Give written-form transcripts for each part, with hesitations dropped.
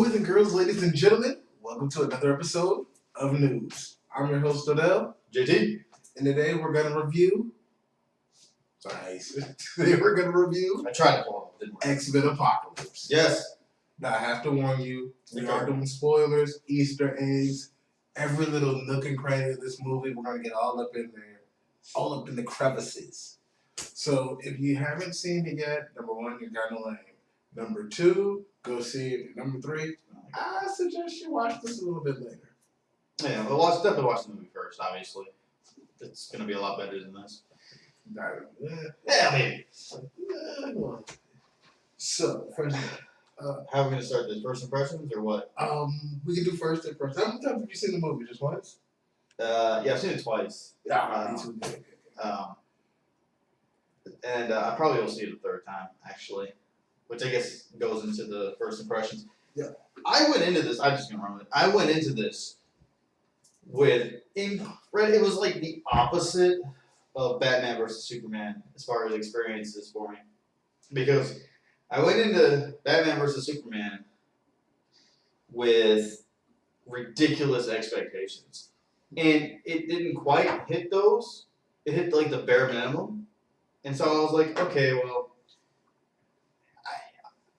Boys and girls, ladies and gentlemen, welcome to another episode of News. I'm your host, Odell, JT. and today we're going to review... Today we're going to review I tried to pull it, didn't work. X-Men Apocalypse. Yes. Now, I have to warn you, we Okay. are doing spoilers, Easter eggs, every little nook and cranny of this movie. We're going to get all up in there, all up in the crevices. So, if you haven't seen it yet, number one, you're kind of lame. Number two, go see it. Number three, I suggest you watch this a little bit later. Yeah, but definitely watch the movie first, obviously. It's going to be a lot better than this. Yeah, maybe. So, first, How are we going to start this? First impressions or what? we can do first and first. How many times have you seen the movie? Just once? Yeah, I've seen it twice. Yeah, me too. And I probably will see it a third time, actually. Which I guess goes into the first impressions. Yeah. I went into this, I'm just going to run with it. I went into this with, it was like the opposite of Batman versus Superman as far as experiences for me. Because I went into Batman versus Superman with ridiculous expectations. And it didn't quite hit those. It hit like the bare minimum. And so I was like, okay, well,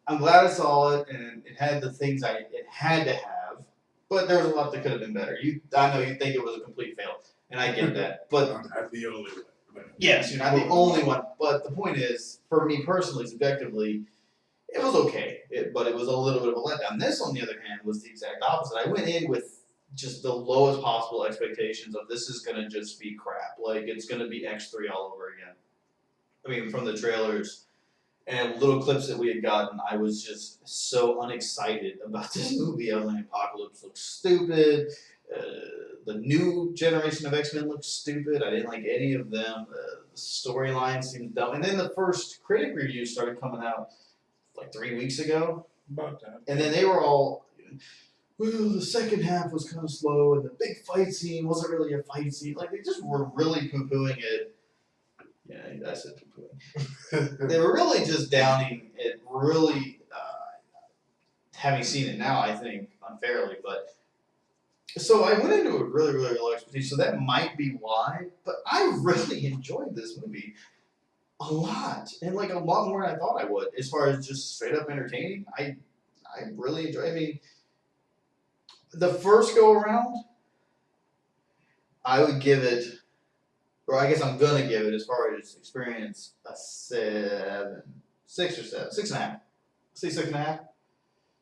I'm glad I saw it, and it had the things it had to have, but there was a lot that could have been better. I know you think it was a complete fail, and I get that, but I'm the only one. yes, you're not the only one. But the point is, for me personally, subjectively, it was okay, but it was a little bit of a letdown. This, on the other hand, was the exact opposite. I went in with just the lowest possible expectations of this is gonna just be crap, like it's gonna be X3 all over again. I mean, from the trailers and little clips that we had gotten, I was just so unexcited about this movie. I was like, Apocalypse looks stupid. The new generation of X-Men looks stupid. I didn't like any of them. The storyline seemed dumb. And then the first critic reviews started coming out like 3 weeks ago. About that. And then they were all, well, the second half was kind of slow, and the big fight scene wasn't really a fight scene. Like, they just were really poo-pooing it. Yeah, I said poo-pooing. They were really just downing it, really, having seen it now, I think, unfairly, but, so I went into it really, really low expectation, so that might be why, but I really enjoyed this movie a lot, and like a lot more than I thought I would, as far as just straight up entertaining. I really enjoyed it. I mean, the first go around, I would give it, or I guess I'm gonna give it, as far as experience, a 7, 6 or 7, 6.5. Say 6.5.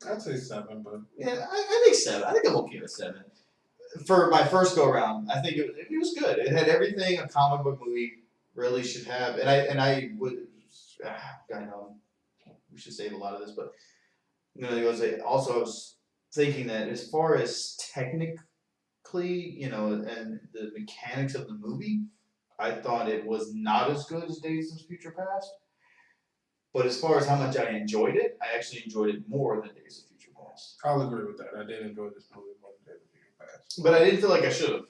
I'd say 7, but Yeah, I think 7. I think I'm okay with 7. For my first go around, I think it was good. It had everything a comic book movie really should have, and I would, I know we should save a lot of this, but also I was thinking that as far as technically, and the mechanics of the movie, I thought it was not as good as Days of Future Past. But as far as how much I enjoyed it, I actually enjoyed it more than Days of Future Past. I'll agree with that. I did enjoy this movie more than Days of Future Past. But I didn't feel like I should have.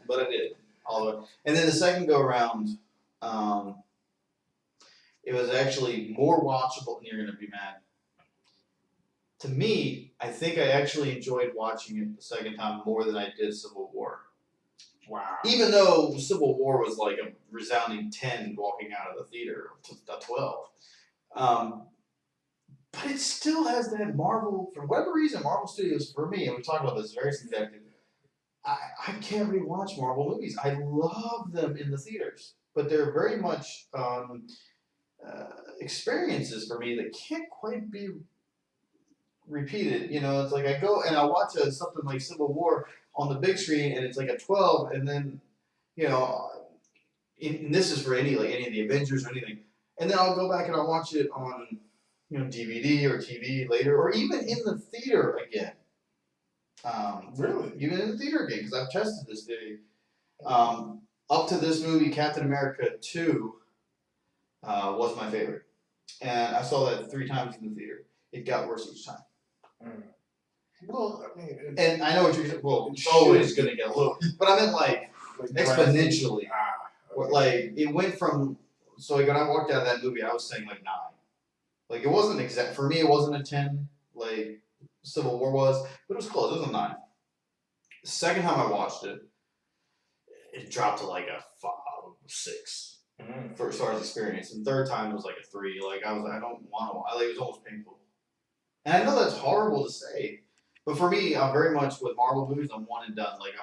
But I did. All the way. And then the second go around, it was actually more watchable, and you're going to be mad. To me, I think I actually enjoyed watching it the second time more than I did Civil War. Wow. Even though Civil War was like a resounding 10 walking out of the theater, a 12. But it still has that Marvel, for whatever reason, Marvel Studios, for me, and we talked about this very subjective, I can't rewatch Marvel movies. I love them in the theaters, but they're very much experiences for me that can't quite be repeated. It's like I go and I watch something like Civil War on the big screen, and it's like a 12, and then, and this is for any of the Avengers or anything, and then I'll go back and I'll watch it on, DVD or TV later, or even in the theater again. Really? Even in the theater again, because I've tested this theory. Up to this movie, Captain America 2 was my favorite, and I saw that 3 times in the theater. It got worse each time. Mm. Well, I mean, and I know what you're saying. Well, it's always going to get a little, but I meant like exponentially. Okay. Like it went from. So like when I walked out of that movie, I was saying like 9. Like it wasn't exact for me. It wasn't a 10. like Civil War was, but it was close. It was a 9. The second time I watched it, it dropped to like a 5, 6 for as far as experience. And third time it was like a 3. Like I don't want to. Like it was almost painful. And I know that's horrible to say, but for me, I'm very much with Marvel movies. I'm one and done. Like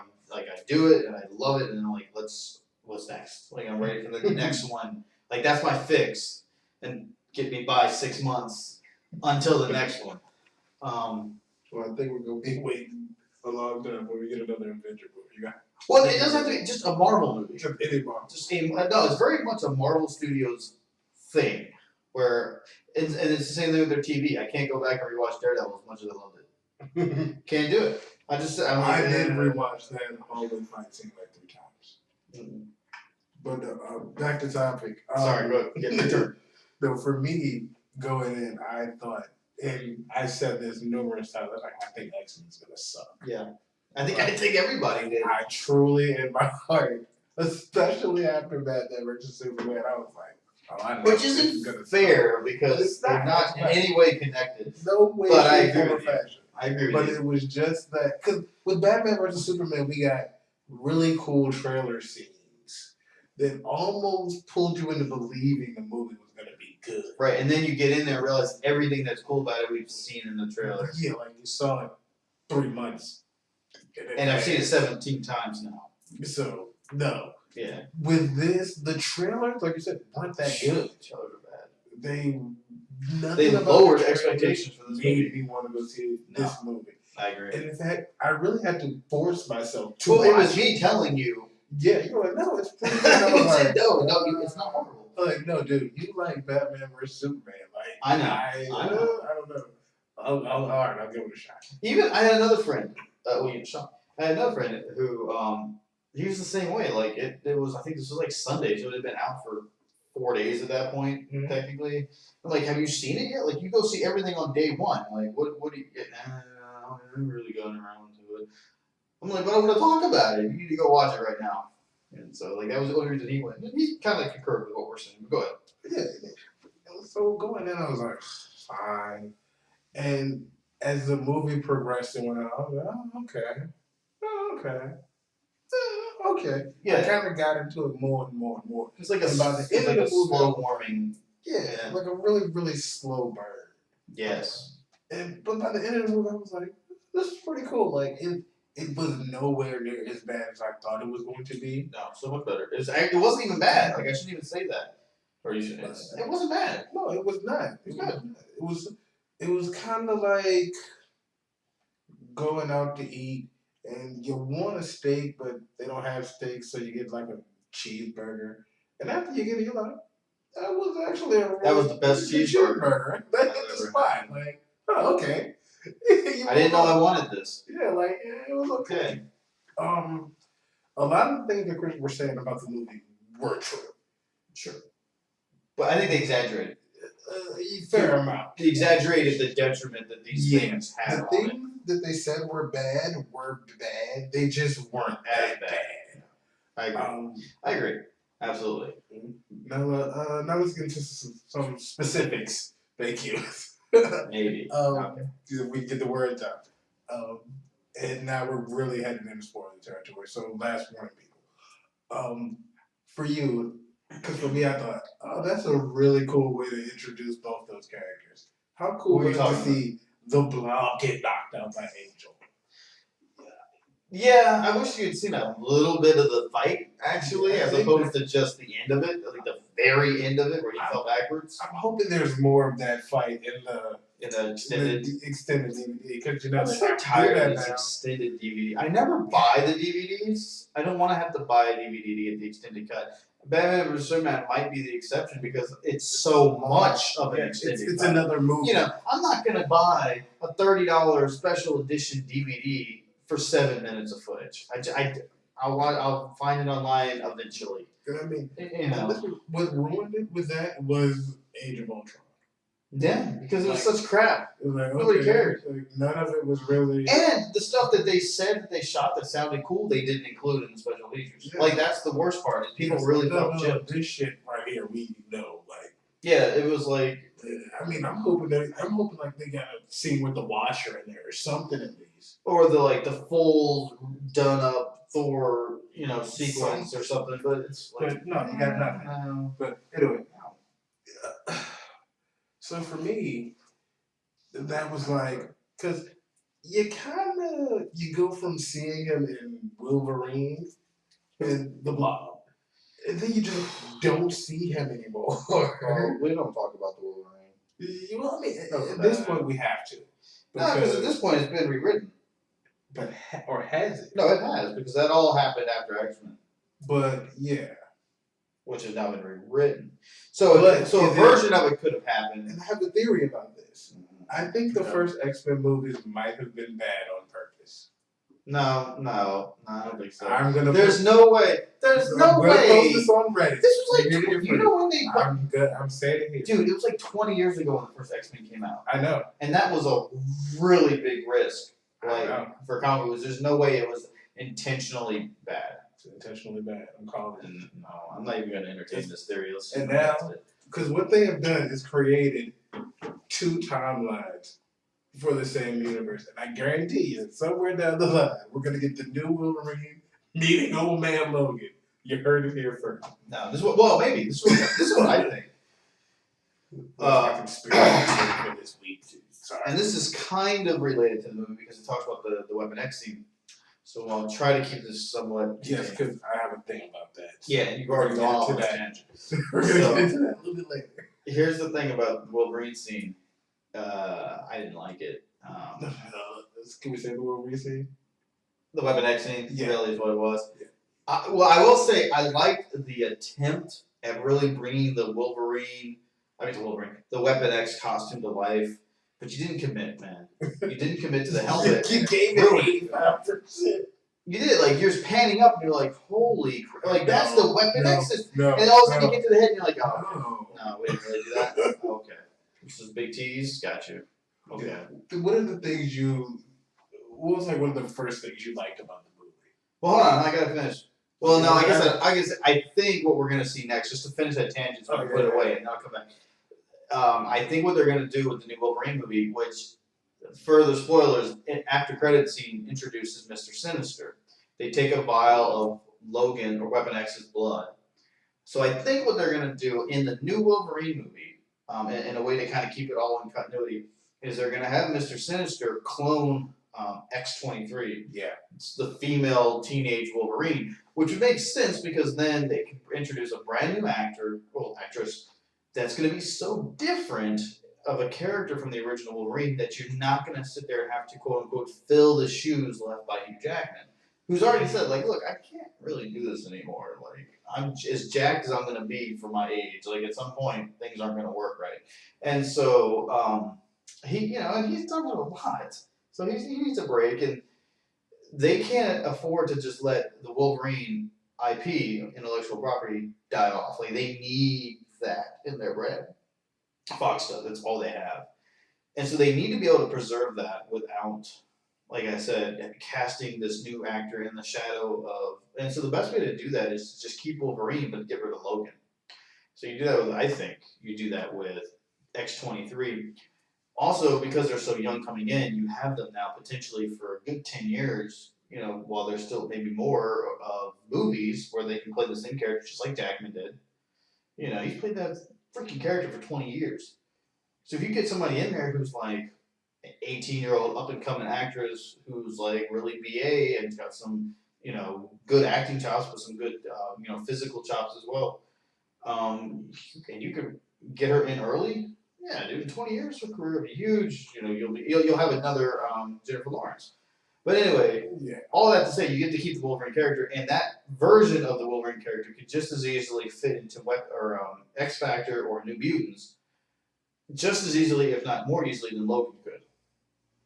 I do it and I love it, and I'm like, what's next? Like I'm ready for the next one. Like that's my fix, and get me by 6 months until the next one. Well, I think we're gonna be waiting a long time before we get another Avenger movie. Well, it doesn't have to be just a Marvel movie. Just any Marvel. No, it's very much a Marvel Studios thing, where and it's the same thing with their TV. I can't go back and rewatch Daredevil as much as I loved it. Can't do it. I did rewatch that whole fight scene like 3 times. Mm-hmm. But back to topic. Sorry, go ahead. Get your turn. No, for me, going in, I thought, and I said this numerous times, I think X-Men's gonna suck. Yeah. I think everybody did. I truly, in my heart, especially after Batman vs Superman, I was like, oh, I know Which isn't fair because they're not in any way connected. No way, but I shape, agree or with you. fashion. I agree with But you. it was just that, because with Batman vs Superman, we got really cool trailer scenes that almost pulled you into believing the movie was going to be good. Right, and then you get in there and realize everything that's cool about it we've seen in the trailer. Yeah, like you saw it 3 months. And I've seen it 17 times now. So, no. Yeah. With this, the trailers, like you said, weren't that good. Trailers are bad. They lowered about the expectations for this made movie. me want to go see this movie. I agree. And in fact, I really had to force myself to Well, it was watch me telling you. Yeah, you were like, no, it's pretty good. I I was said, like, no, it's not horrible. like, no, dude, you like Batman vs Superman. Like, I know. I don't know. All right, I'll give it a shot. Even I had another friend, Sean. I had another friend who he was the same way. Like it was, I think this was like Sunday, so it had been out for 4 days at that point, technically. I'm like, have you seen it yet? Like, you go see everything on day 1. Like, what do you get? I'm really going around to it. I'm like, but I want to talk about it. You need to go watch it right now. And so, like, that was the only reason he went. And he kind of concurred with what we're saying. But go ahead. Yeah. So going in, I was like, fine. And as the movie progressed and went on, I was like, okay. Yeah. I kind of got into it more and more and more. It's like a slow warming. Yeah, like a really, really slow burn. Yes. But by the end of the movie, I was like, this is pretty cool. Like, it was nowhere near as bad as I thought it was going to be. No, so much better. It wasn't even bad. Like, I shouldn't even say that. Or you shouldn't. It wasn't bad. No, it was not. It was good. It was kind of like going out to eat and you want a steak, but they don't have steak, so you get like a cheeseburger. And after you get it, you're like, that was actually that was the best cheeseburger. That hit the spot. Like, oh, okay. I didn't know I wanted this. Yeah, like, it was okay. A lot of the things that Chris was saying about the movie were true. Sure. But I think they exaggerated. Fair amount. They exaggerated the detriment that these things had The on things it. that they said were bad. They just weren't As that bad. bad. I agree. Absolutely. Now let's get into some specifics. Thank you. Maybe. Okay. We can get the words out. And now we're really heading into spoiler territory. So last warning, people. For you, because for me, I thought, that's a really cool way to introduce both those characters. How cool was it to see the Blob get knocked out by Angel? Yeah, I wish you had seen a little bit of the fight, actually, as opposed to just the end of it, like the very end of it where he fell backwards. I'm hoping there's more of that fight in the extended DVD, because I'm so tired of this extended DVD. I never buy the DVDs. I don't want to have to buy a DVD to get the extended cut. Batman vs Superman might be the exception because it's so much of an extended it's cut. another movie. You know, I'm not going to buy a $30 special edition DVD for 7 minutes of footage. I'll find it online eventually. I mean, you know, what ruined it with that was Age of Ultron. Yeah, because it was such crap. It was like, Nobody cared. Like, none of it was really. And the stuff that they said that they shot that sounded cool, they didn't include in the special features. Yeah. Like that's the worst part. Is people really felt chipped. This shit right here, we know. Like, yeah, it was like I mean, I'm hoping like they got a scene with the washer in there or something at least. Or the full done up Thor, sequence or something. But it's like, But no, you got nothing. no. But anyway, so for me, that was like, because you go from seeing him in Wolverine and the Blob, and then you just don't see him anymore. Well, we don't talk about the Wolverine. Well, I mean, No, at this point we have to. No, because at this point it's been rewritten. But or has it? No, it has, because that all happened after X-Men, But yeah, which has now been rewritten. So, But a version of it could have happened. and I have a theory about this. I think the first X-Men movies might have been bad on purpose. No, I don't think so. There's no way. There's no way. Post this on Reddit. This was like, You you know when they. I'm good. I'm saying it here. Dude, it was like 20 years ago when the first X-Men came out. I know. And that was a really big risk. I know. For comic books, there's no way it was intentionally bad. It's intentionally bad. I'm calling it. And no, I'm not even going to entertain this theory. Let's And see now- what Because what they have done is created two timelines for the same universe. And I guarantee you, somewhere down the line, we're going to get the new Wolverine meeting old man Logan. You heard it here first. No, this is what. Well, maybe this is what I think. That's my conspiracy theory for this week. Sorry. And this is kind of related to the movie because it talks about the Weapon X scene. So I'll try to keep this somewhat. Yes, because I have a thing about that. Yeah, and you've already gone off on Into a that. tangent. We're going to get into that a little bit later. Here's the thing about the Wolverine scene. I didn't like it. Can we say the Wolverine scene? The Weapon X scene Yeah. really is what it was. Yeah. Well, I will say I liked the attempt at really bringing the Weapon X costume to life, but you didn't commit, man. You didn't commit to the helmet. You gave Ruined it 85%. You did, like, you're just panning up and you're like, holy crap. Like, that's the Weapon X system. No. And all of a sudden you get to the head and you're like, oh, No. no, we didn't really do that. Okay. This is big tease. Got you. Okay. What are the things what was like one of the first things you liked about the movie? Well, hold on. I got to finish. Well, no, I think what we're going to see next, just to finish that tangent, so I can put it away and I'll come back. I think what they're going to do with the new Wolverine movie, which, further spoilers, after credit scene introduces Mr. Sinister. They take a vial of Logan or Weapon X's blood. So I think what they're going to do in the new Wolverine movie, in a way to kind of keep it all in continuity, is they're going to have Mr. Sinister clone X-23. Yeah. It's the female teenage Wolverine, which would make sense because then they can introduce a brand new actress that's going to be so different of a character from the original Wolverine that you're not going to sit there and have to quote unquote fill the shoes left by Hugh Jackman, who's already said, like, look, I can't really do this anymore. Like, I'm as jacked as I'm going to be for my age. Like, at some point, things aren't going to work right. And so and he's done it a lot. So he needs a break, and they can't afford to just let the Wolverine IP, intellectual property, die off. Like, they need that in their brand. Fox does. That's all they have. And so they need to be able to preserve that without, like I said, casting this new actor in the shadow of... And so the best way to do that is to just keep Wolverine, but get rid of Logan. So you do that with X-23. Also, because they're so young coming in, you have them now potentially for a good 10 years, while there's still maybe more of movies where they can play the same character, just like Jackman did. He's played that freaking character for 20 years. So if you get somebody in there who's like an 18-year-old up-and-coming actress who's like really BA and got some, good acting chops, but some good, physical chops as well, and you could get her in early, yeah, dude, in 20 years her career will be huge. You'll have another Jennifer Lawrence. But anyway, Yeah. all that to say, you get to keep the Wolverine character, and that version of the Wolverine character could just as easily fit into X Factor or New Mutants, just as easily, if not more easily, than Logan could,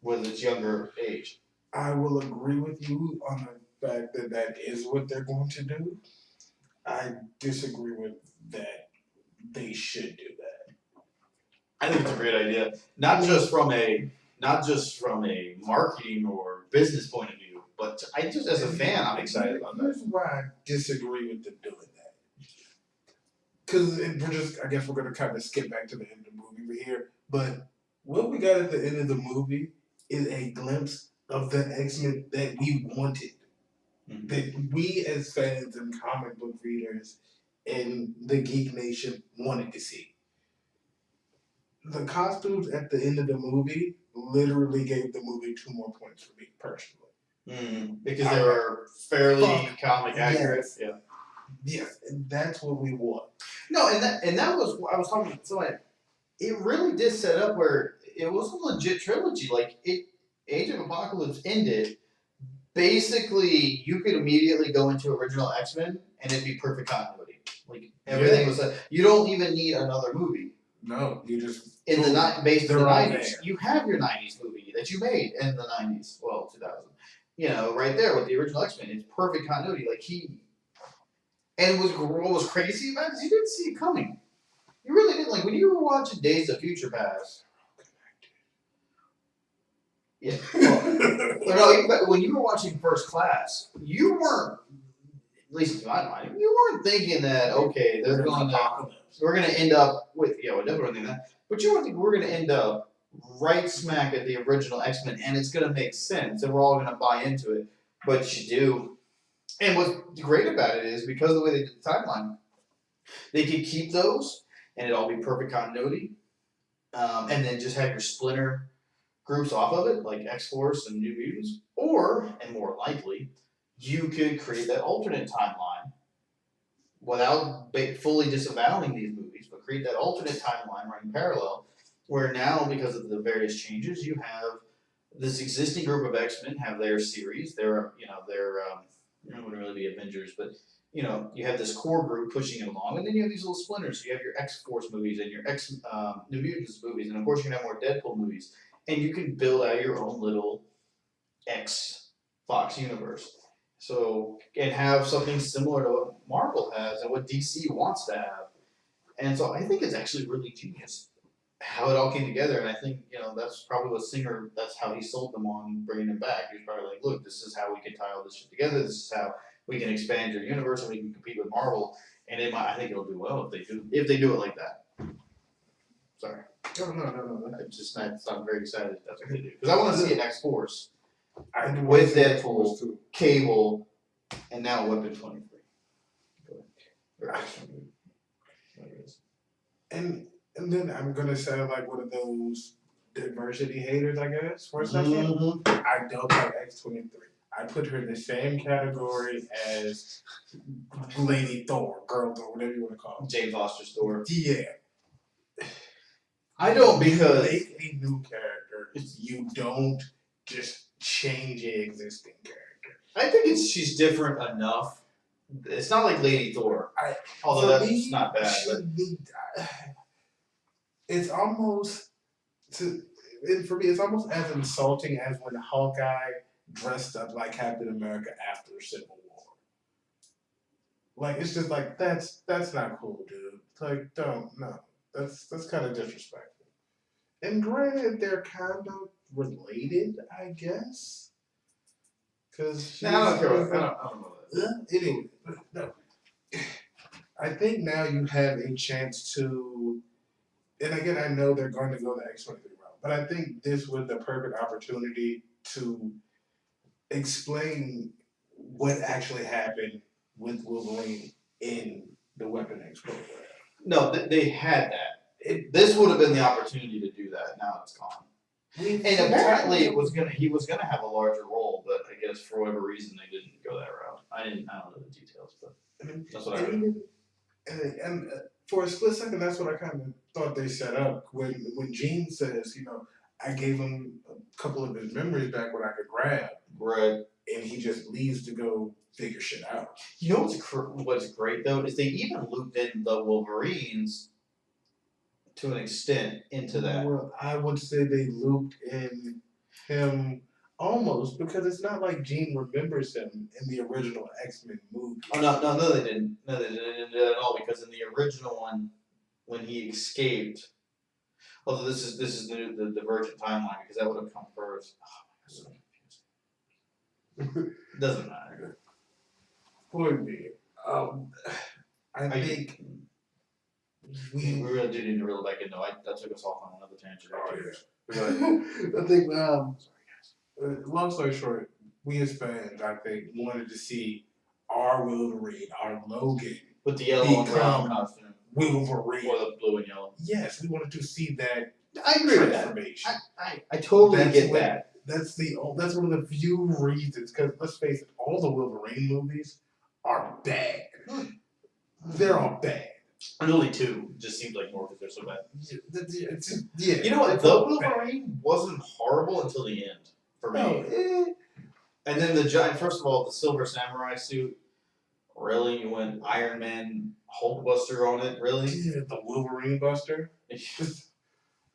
with its younger age. I will agree with you on the fact that that is what they're going to do. I disagree with that. They should do that. I think it's a great idea, not just from a marketing or business point of view, but I just as a fan, I'm excited about that. Here's why I disagree with them doing that. Because I guess we're going to kind of skip back to the end of the movie. But here, But what we got at the end of the movie is a glimpse of the X-Men that we wanted. That we as fans and comic book readers in the Geek Nation wanted to see. The costumes at the end of the movie literally gave the movie 2 more points for me personally. Because they were fairly comic accurate. Yes. Yeah. Yes, and that's what we want. No, and that was I was talking to somebody. It really did set up where it was a legit trilogy. Like Age of Apocalypse ended. Basically, you could immediately go into original X-Men and it'd be perfect continuity. Like everything was. You don't even need another movie. No, you just In the based in the all 90s, there. you have your 90s movie that you made in the 90s, well, 2000. You know, right there with the original X-Men, it's perfect continuity. Like and what was crazy about it is you didn't see it coming. You really didn't. Like when you were watching Days of Future Past. Yeah. Well, no, when you were watching First Class, you weren't, at least in my mind, you weren't thinking that okay, we're going to end up with definitely thinking that, but you weren't thinking we're going to end up right smack at the original X-Men, and it's going to make sense, and we're all going to buy into it. But you do, and what's great about it is because of the way they did the timeline, they could keep those, and it'd all be perfect continuity, and then just have your splinter groups off of it, like X-Force and New Mutants, or, and more likely, you could create that alternate timeline without fully disavowing these movies, but create that alternate timeline running parallel, where now, because of the various changes, you have this existing group of X-Men have their series, their it wouldn't really be Avengers, but you have this core group pushing it along, and then you have these little splinters. You have your X-Force movies and your New Mutants movies, and of course you can have more Deadpool movies, and you can build out your own little X Fox universe. So, and have something similar to what Marvel has and what DC wants to have. And so I think it's actually really genius how it all came together. And I think, that's probably what Singer, that's how he sold them on bringing it back. He was probably like, look, this is how we can tie all this shit together. This is how we can expand your universe and we can compete with Marvel. And I think it'll do well if they do it like that. Sorry. No. I'm very excited that's what they do. Because I want to see an X-Force With Deadpool, Cable, and now Weapon 23. And then I'm gonna sound like one of those diversity haters, I guess, for a second. I don't like X-23. I put her in the same category as Lady Thor, Girl Thor, whatever you want to call it. Jane Foster's Thor. Yeah. I don't because you make a new character. You don't just change an existing character. I think she's different enough. It's not like Lady Thor, although that's not bad. It's almost for me. It's almost as insulting as when Hawkeye dressed up like Captain America after Civil War. Like it's just like that's not cool, dude. It's like no. That's kind of disrespectful. And granted, they're kind of related, I guess. Because I don't know that. Anyway, no. I think now you have a chance to, and again, I know they're going to go the X-23 route, but I think this was the perfect opportunity to explain what actually happened with Wolverine in the Weapon X program. No, they had that. This would have been the opportunity to do that. Now it's gone. And apparently he was gonna have a larger role, but I guess for whatever reason they didn't go that route. I don't know the details, but that's what I heard. And for a split second, that's what I kind of thought they set up when Gene says, I gave him a couple of his memories back when I could grab. Right. And he just leaves to go figure shit out. You know what's great though is they even looped in the Wolverines to an extent into that. Well, I would say they looped in him almost because it's not like Jean remembers him in the original X-Men movie. Oh no, they didn't. No, they didn't do that at all because in the original one, when he escaped, although this is the Divergent timeline because that would have come first. Oh, so confusing. Doesn't matter. For me, I think We really do need to reel it back in, though. That took us off on another tangent. Oh, Right yeah. I think, long story short, we as fans, I think, wanted to see our Wolverine, our Logan, With the yellow and brown become costume. Wolverine. Or the blue and yellow. Yes, we wanted to see that I agree with that. transformation. I totally That's get what- that. That's one of the few reasons. Because let's face it, all the Wolverine movies are bad. They're all bad. And only two just seems like more because they're so bad. Yeah. You know what? it's The all bad. Wolverine wasn't horrible until the end for me. Oh, And then the giant, first of all, the Silver Samurai suit. Really? You went Iron Man Hulkbuster on it? Really? yeah, the Wolverine Buster.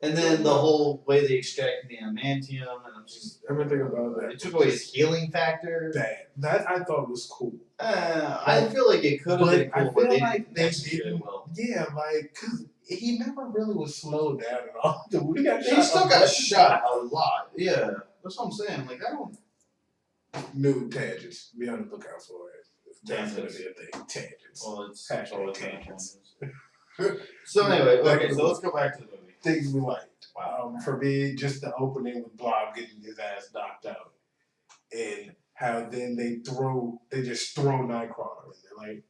And then the whole way they extract the adamantium and I'm just Everything about that. it took away his healing factor. That I thought was cool. I feel like it could have been I cool, but feel they like didn't they execute it didn't. well. Yeah, like, cause he never really was slowed down at all. Dude, He still got shot a lot. Yeah, that's what I'm saying. Like I don't. New tangents. Be on the lookout for it. That's gonna Tangents. be a thing. Tangents. Well, it's Hashtag always tangents. So anyway, Back okay. to So the let's go back to the movie. Things we liked. Wow. For me, just the opening with Blob getting his ass knocked out, and how then they just throw Nightcrawler in there, like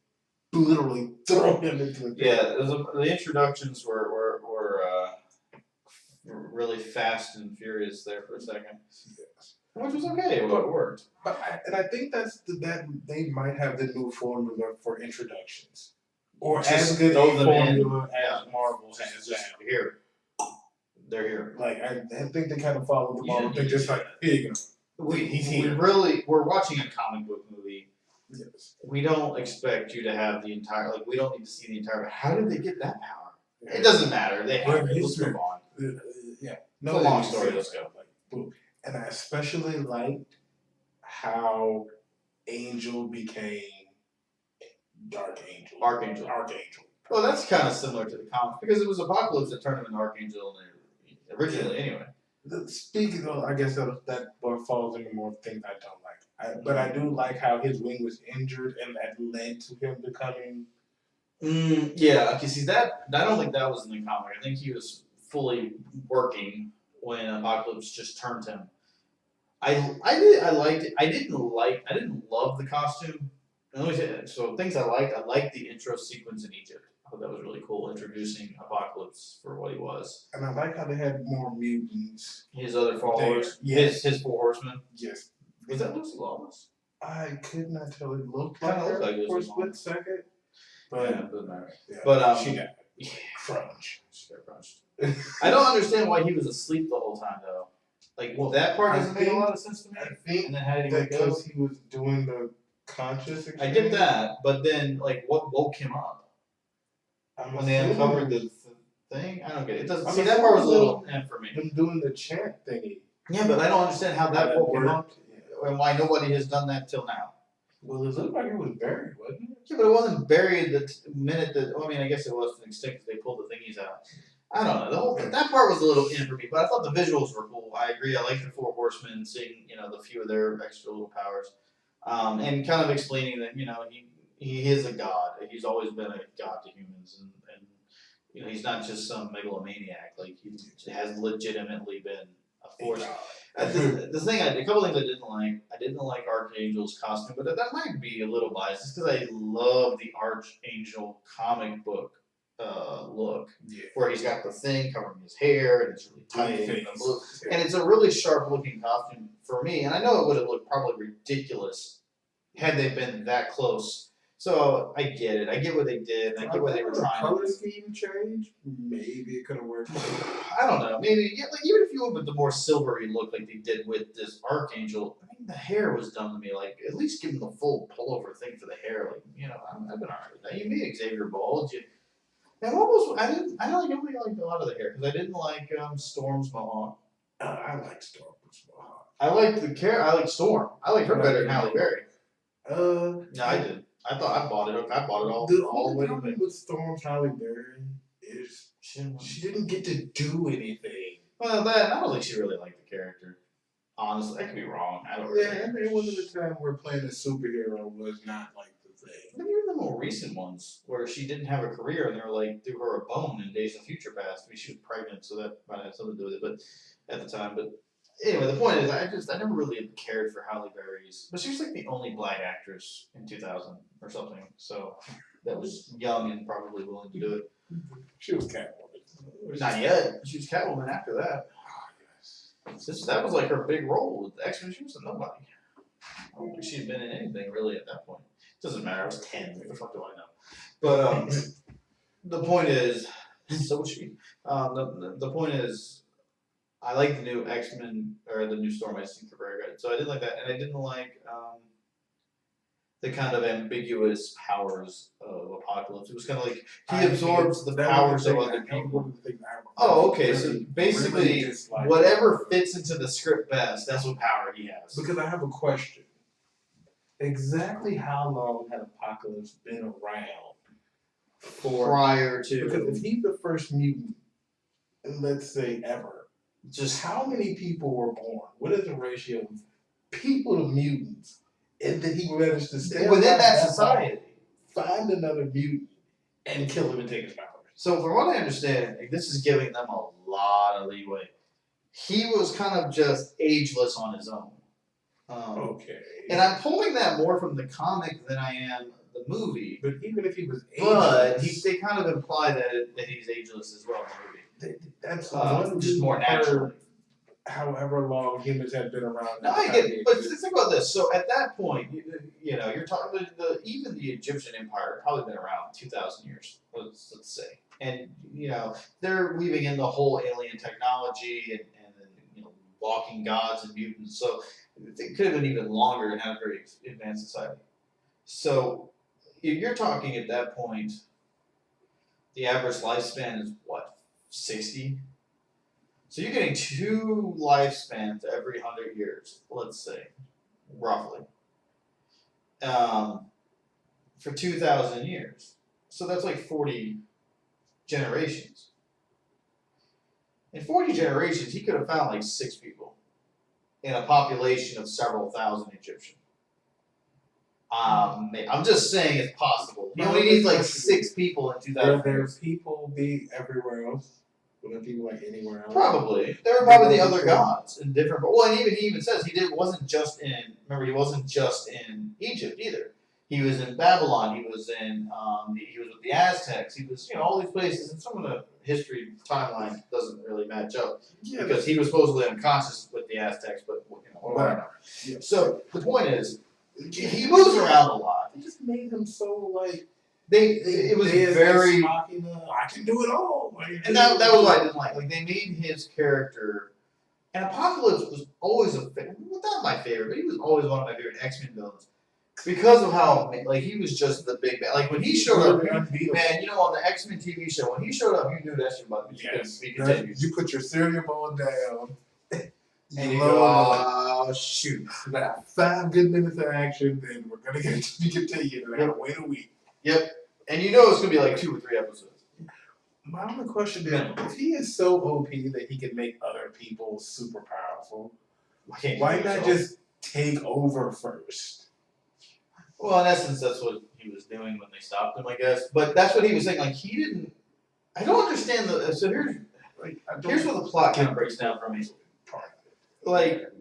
literally throw him into the Yeah, the introductions were really fast and furious there for a second, Yes. which was okay. It worked. But I think that they might have the new formula for introductions, or Just as good a throw them in. formula as Marvel has Just now. here. They're here. Like I think they kind of follow the Yeah, model. They're just like, here you go. He's here. We're watching a comic book movie. Yes. We don't expect you to have the entire, like, we don't need to see the entire, how did they get that power? It doesn't matter. They have it. Let's move on. Yeah. It's a long story. Let's go. Like, boom. And I especially liked how Angel became Archangel. Well, that's kind of similar to the comics because it was Apocalypse that turned him into Archangel originally, anyway. Speaking of, I guess that falls into more things I don't like. But I do like how his wing was injured and that led to him becoming. Yeah, okay, see that, I don't think that was in the comic. I think he was fully working when Apocalypse just turned him. I liked it. I didn't love the costume. And let me say, so things I liked the intro sequence in Egypt. I thought that was really cool, introducing Apocalypse for what he was. And I like how they had more mutants. His other four There, horsemen. yes. His four horsemen. Yes. Was that Lucy Lawless? I could not tell. It looked Kinda like her looked like it for a was split second. But Yeah, it doesn't matter. yeah, But, she got Yeah. crunch. She got crunched. I don't understand why he was asleep the whole time though. Like that part I doesn't make a think- lot of sense to me. I think And then how did he that wake up? because he was doing the conscious. I get that, but then like what woke him up when they uncovered the thing? I don't get it. It doesn't. I'm See, that part was a little assuming for me. them doing the chant thingy. Yeah, but I don't understand how that woke him up worked. Yeah. and why nobody has done that till now. Well, it looked like it was buried, wasn't it? Yeah, but it wasn't buried the minute that. Well, I mean, I guess it was to an extent because they pulled the thingies out. I don't know. The whole that part was a little in for me, but I thought the visuals were cool. I agree. I like the four horsemen, seeing the few of their extra little powers, and kind of explaining that he is a god. He's always been a god to humans, and he's not just some megalomaniac. Like he has legitimately been a force. The thing, a couple things I didn't like Archangel's costume, but that might be a little biased, because I love the Archangel comic book look, Yeah. where he's got the thing covering his hair and it's really tight and, Face. blue. And it's a really sharp looking costume for me, and I know it would have looked probably ridiculous had they been that close. So I get it. I get what they did, and I get what they were trying to color do. scheme change. Maybe it could have worked. I don't know. Maybe like even if you went with the more silvery look like they did with this Archangel, I mean the hair was dumb to me. Like at least give him the full pullover thing for the hair. Like I've been alright with that. You made Xavier bald. I really liked a lot of the hair because I didn't like Storm's mohawk. I like Storm's mohawk. I liked I liked Storm. I liked her better than Halle Berry. Yeah, I did. I thought I bought it. I bought it all The all the only way to problem with Storm's Halle Berry is she didn't get to do anything. Well, I don't think she really liked the character. Honestly, I could be wrong. I don't really. Yeah, it wasn't a time where playing a superhero was not like the thing. But even the more recent ones, where she didn't have a career and they were like threw her a bone in Days of Future Past. I mean, she was pregnant, so that might have something to do with it. But at the time, but anyway, the point is, I never really cared for Halle Berry's, but she was like the only black actress in 2000 or something. So that was young and probably willing to do it. She was Catwoman. Not yet. She was Catwoman after that. Oh, yes. That was like her big role with X-Men. She was a nobody. I don't think she'd been in anything really at that point. Doesn't matter. I was 10. What the fuck do I know? But the point is, so was she. The point is, I like the new X-Men or the new Storm. I just think they're very good. So I did like that, and I didn't like the kind of ambiguous powers of Apocalypse. It was kind of like he absorbs the powers of other people. Oh, okay. So basically, whatever fits into the script best, that's what power he has. Because I have a question. Exactly how long had Apocalypse been around for? Prior to, Because if he's the first mutant, let's say ever, just how many people were born? What is the ratio of people to mutants? And then he managed to stay within alive that long, society. find another mutant, and kill him and take his powers. So from what I understand, this is giving them a lot of leeway. He was kind of just ageless on his own. Okay. And I'm pulling that more from the comic than I am the movie. But even if he was But ageless, they kind of imply that he's ageless as well in the movie. that's one Just more naturally. However long humans have been around. No, I get it. But think about this. So at that point, you know, you're talking even the Egyptian Empire had probably been around 2,000 years. Let's say, and you know they're weaving in the whole alien technology and you know walking gods and mutants. So it could have been even longer and had a very advanced society. So you're talking at that point, the average lifespan is what, 60? So you're getting 2 lifespans every 100 years, let's say, roughly, for 2,000 years. So that's like 40 generations. In 40 generations, he could have found like 6 people in a population of several thousand Egyptian. I'm just saying it's possible. He only needs like 6 people in 2,000 Will there years. people be everywhere else? Will there people like anywhere else? Probably. There were probably the other gods in different. Well, and he even says wasn't just in. Remember, he wasn't just in Egypt either. He was in Babylon. He was in. He was with the Aztecs. He was, all these places. And some of the history timeline doesn't really match up because he was supposedly unconscious with the Aztecs, but whatever. Yeah. So the point is, he moves around a lot. It just made him so like. It was very. I can do it all. Like, And that was what I didn't like. Like, they made his character. And Apocalypse was always not my favorite, but he was always one of my favorite X-Men villains. Because of how, like, he was just the big man. Like, when he showed up, man, on the X-Men TV show, when he showed up, you knew that's your button. Yes. You You put your cereal bowl down. and you go, oh, shoot. About 5 good minutes of action, then we're going to get to continue. And I gotta wait a week. Yep. And you know it's going to be like 2 or 3 episodes. My only question is, if he is so OP that he can make other people super powerful, why not just take over first? Well, in essence, that's what he was doing when they stopped him, I guess. But that's what he was saying. Like, he didn't. I don't understand the. So here's where the plot kind of breaks down for me. Like,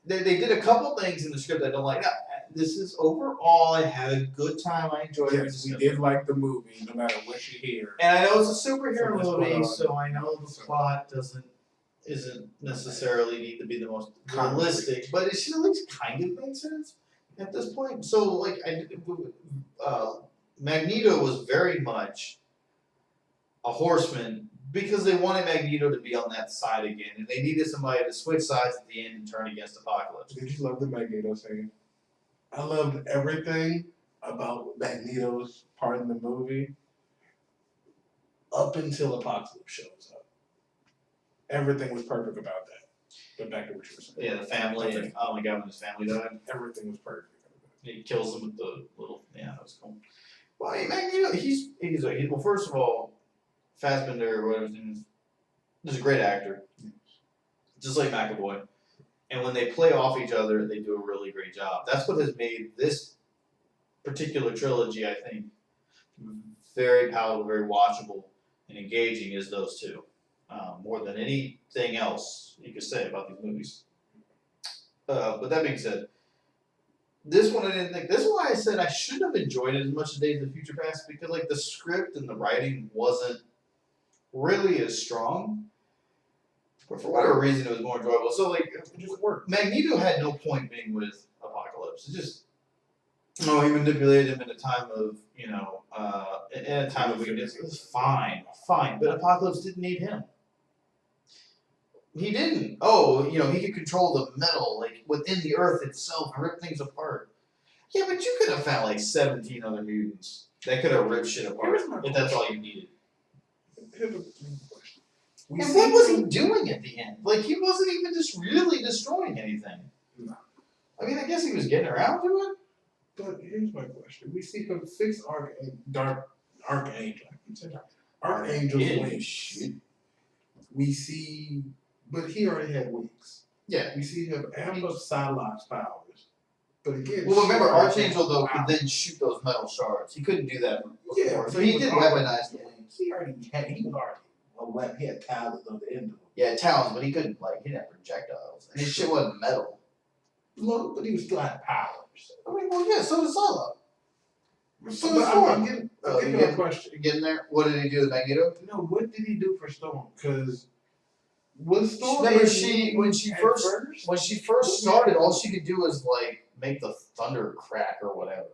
they did a couple things in the script I don't like. Now, this is overall, I had a good time. I enjoyed it. Yes, we did like the movie, no matter what you hear. And I know it's a superhero So movie, so I know the plot isn't necessarily need to be the most realistic, but it should at least kind of make sense at this point. So, like, Magneto was very much a horseman because they wanted Magneto to be on that side again, and they needed somebody to switch sides at the end and turn against Apocalypse. Did you love the Magneto scene? I loved everything about Magneto's part in the movie up until Apocalypse shows up. Everything was perfect about that. But back to what you were saying. Yeah, the family, and oh my god, when his family died, Everything was perfect. he kills them with the little, that was cool. Well, Magneto, well, first of all, Fassbender, or whatever his name is a great actor, just like McAvoy. And when they play off each other, they do a really great job. That's what has made this particular trilogy, I think, very palatable, very watchable, and engaging is those two. More than anything else you could say about these movies. But that being said, this one I didn't think. This one I said I shouldn't have enjoyed it as much as Days of Future Past because like the script and the writing wasn't really as strong. But for whatever reason, it was more enjoyable. So like, It just worked. Magneto had no point being with Apocalypse. It just no, he manipulated him in a time of in a time of weakness. It was fine, but Apocalypse didn't need him. He didn't. Oh, he could control the metal like within the Earth itself and rip things apart. Yeah, but you could have found like 17 other mutants that could have ripped shit apart if that's all you needed. Here's a question. And what was he doing at the end? Like, he wasn't even just really destroying anything. No. I mean, I guess he was getting around to it. But here's my question. We see him fix Archangel's wings. We see, but he already had wings. Yeah. We see him amp up Psylocke's powers. But again, well, remember, Archangel, though, could then shoot those metal shards. He couldn't do that before. Yeah, so he did weaponize the wings. He was already a weapon. He had talons on the end of him. Yeah, talons, but he couldn't, he didn't have projectiles. And his shit wasn't metal. Look, but he still had powers. I mean, well, yeah, so did Psylocke. So did I'm getting a question. You getting there? What did he do to Magneto? No, what did he do for Storm? Because was Storm remember when she first started, all she could do was make the thunder crack or whatever.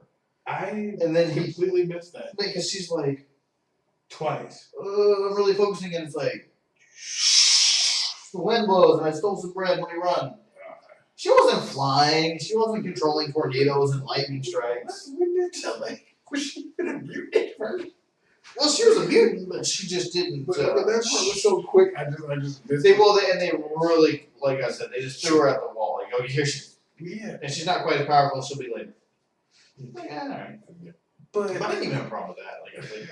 And then he completely missed that because she's like twice. I'm really focusing, and it's like the wind blows, and I stole some bread. Let me run. She wasn't flying. She wasn't controlling tornadoes and lightning strikes. Was she been a mutant first? Well, she was a mutant, but she just didn't. But that part was so quick. I just missed they it. they really, like I said, they just threw her at the wall. Like, oh, here she is. Yeah. And she's not quite as powerful as she'll be later. Yeah, all right. But I didn't even have a problem with that. Like, I think.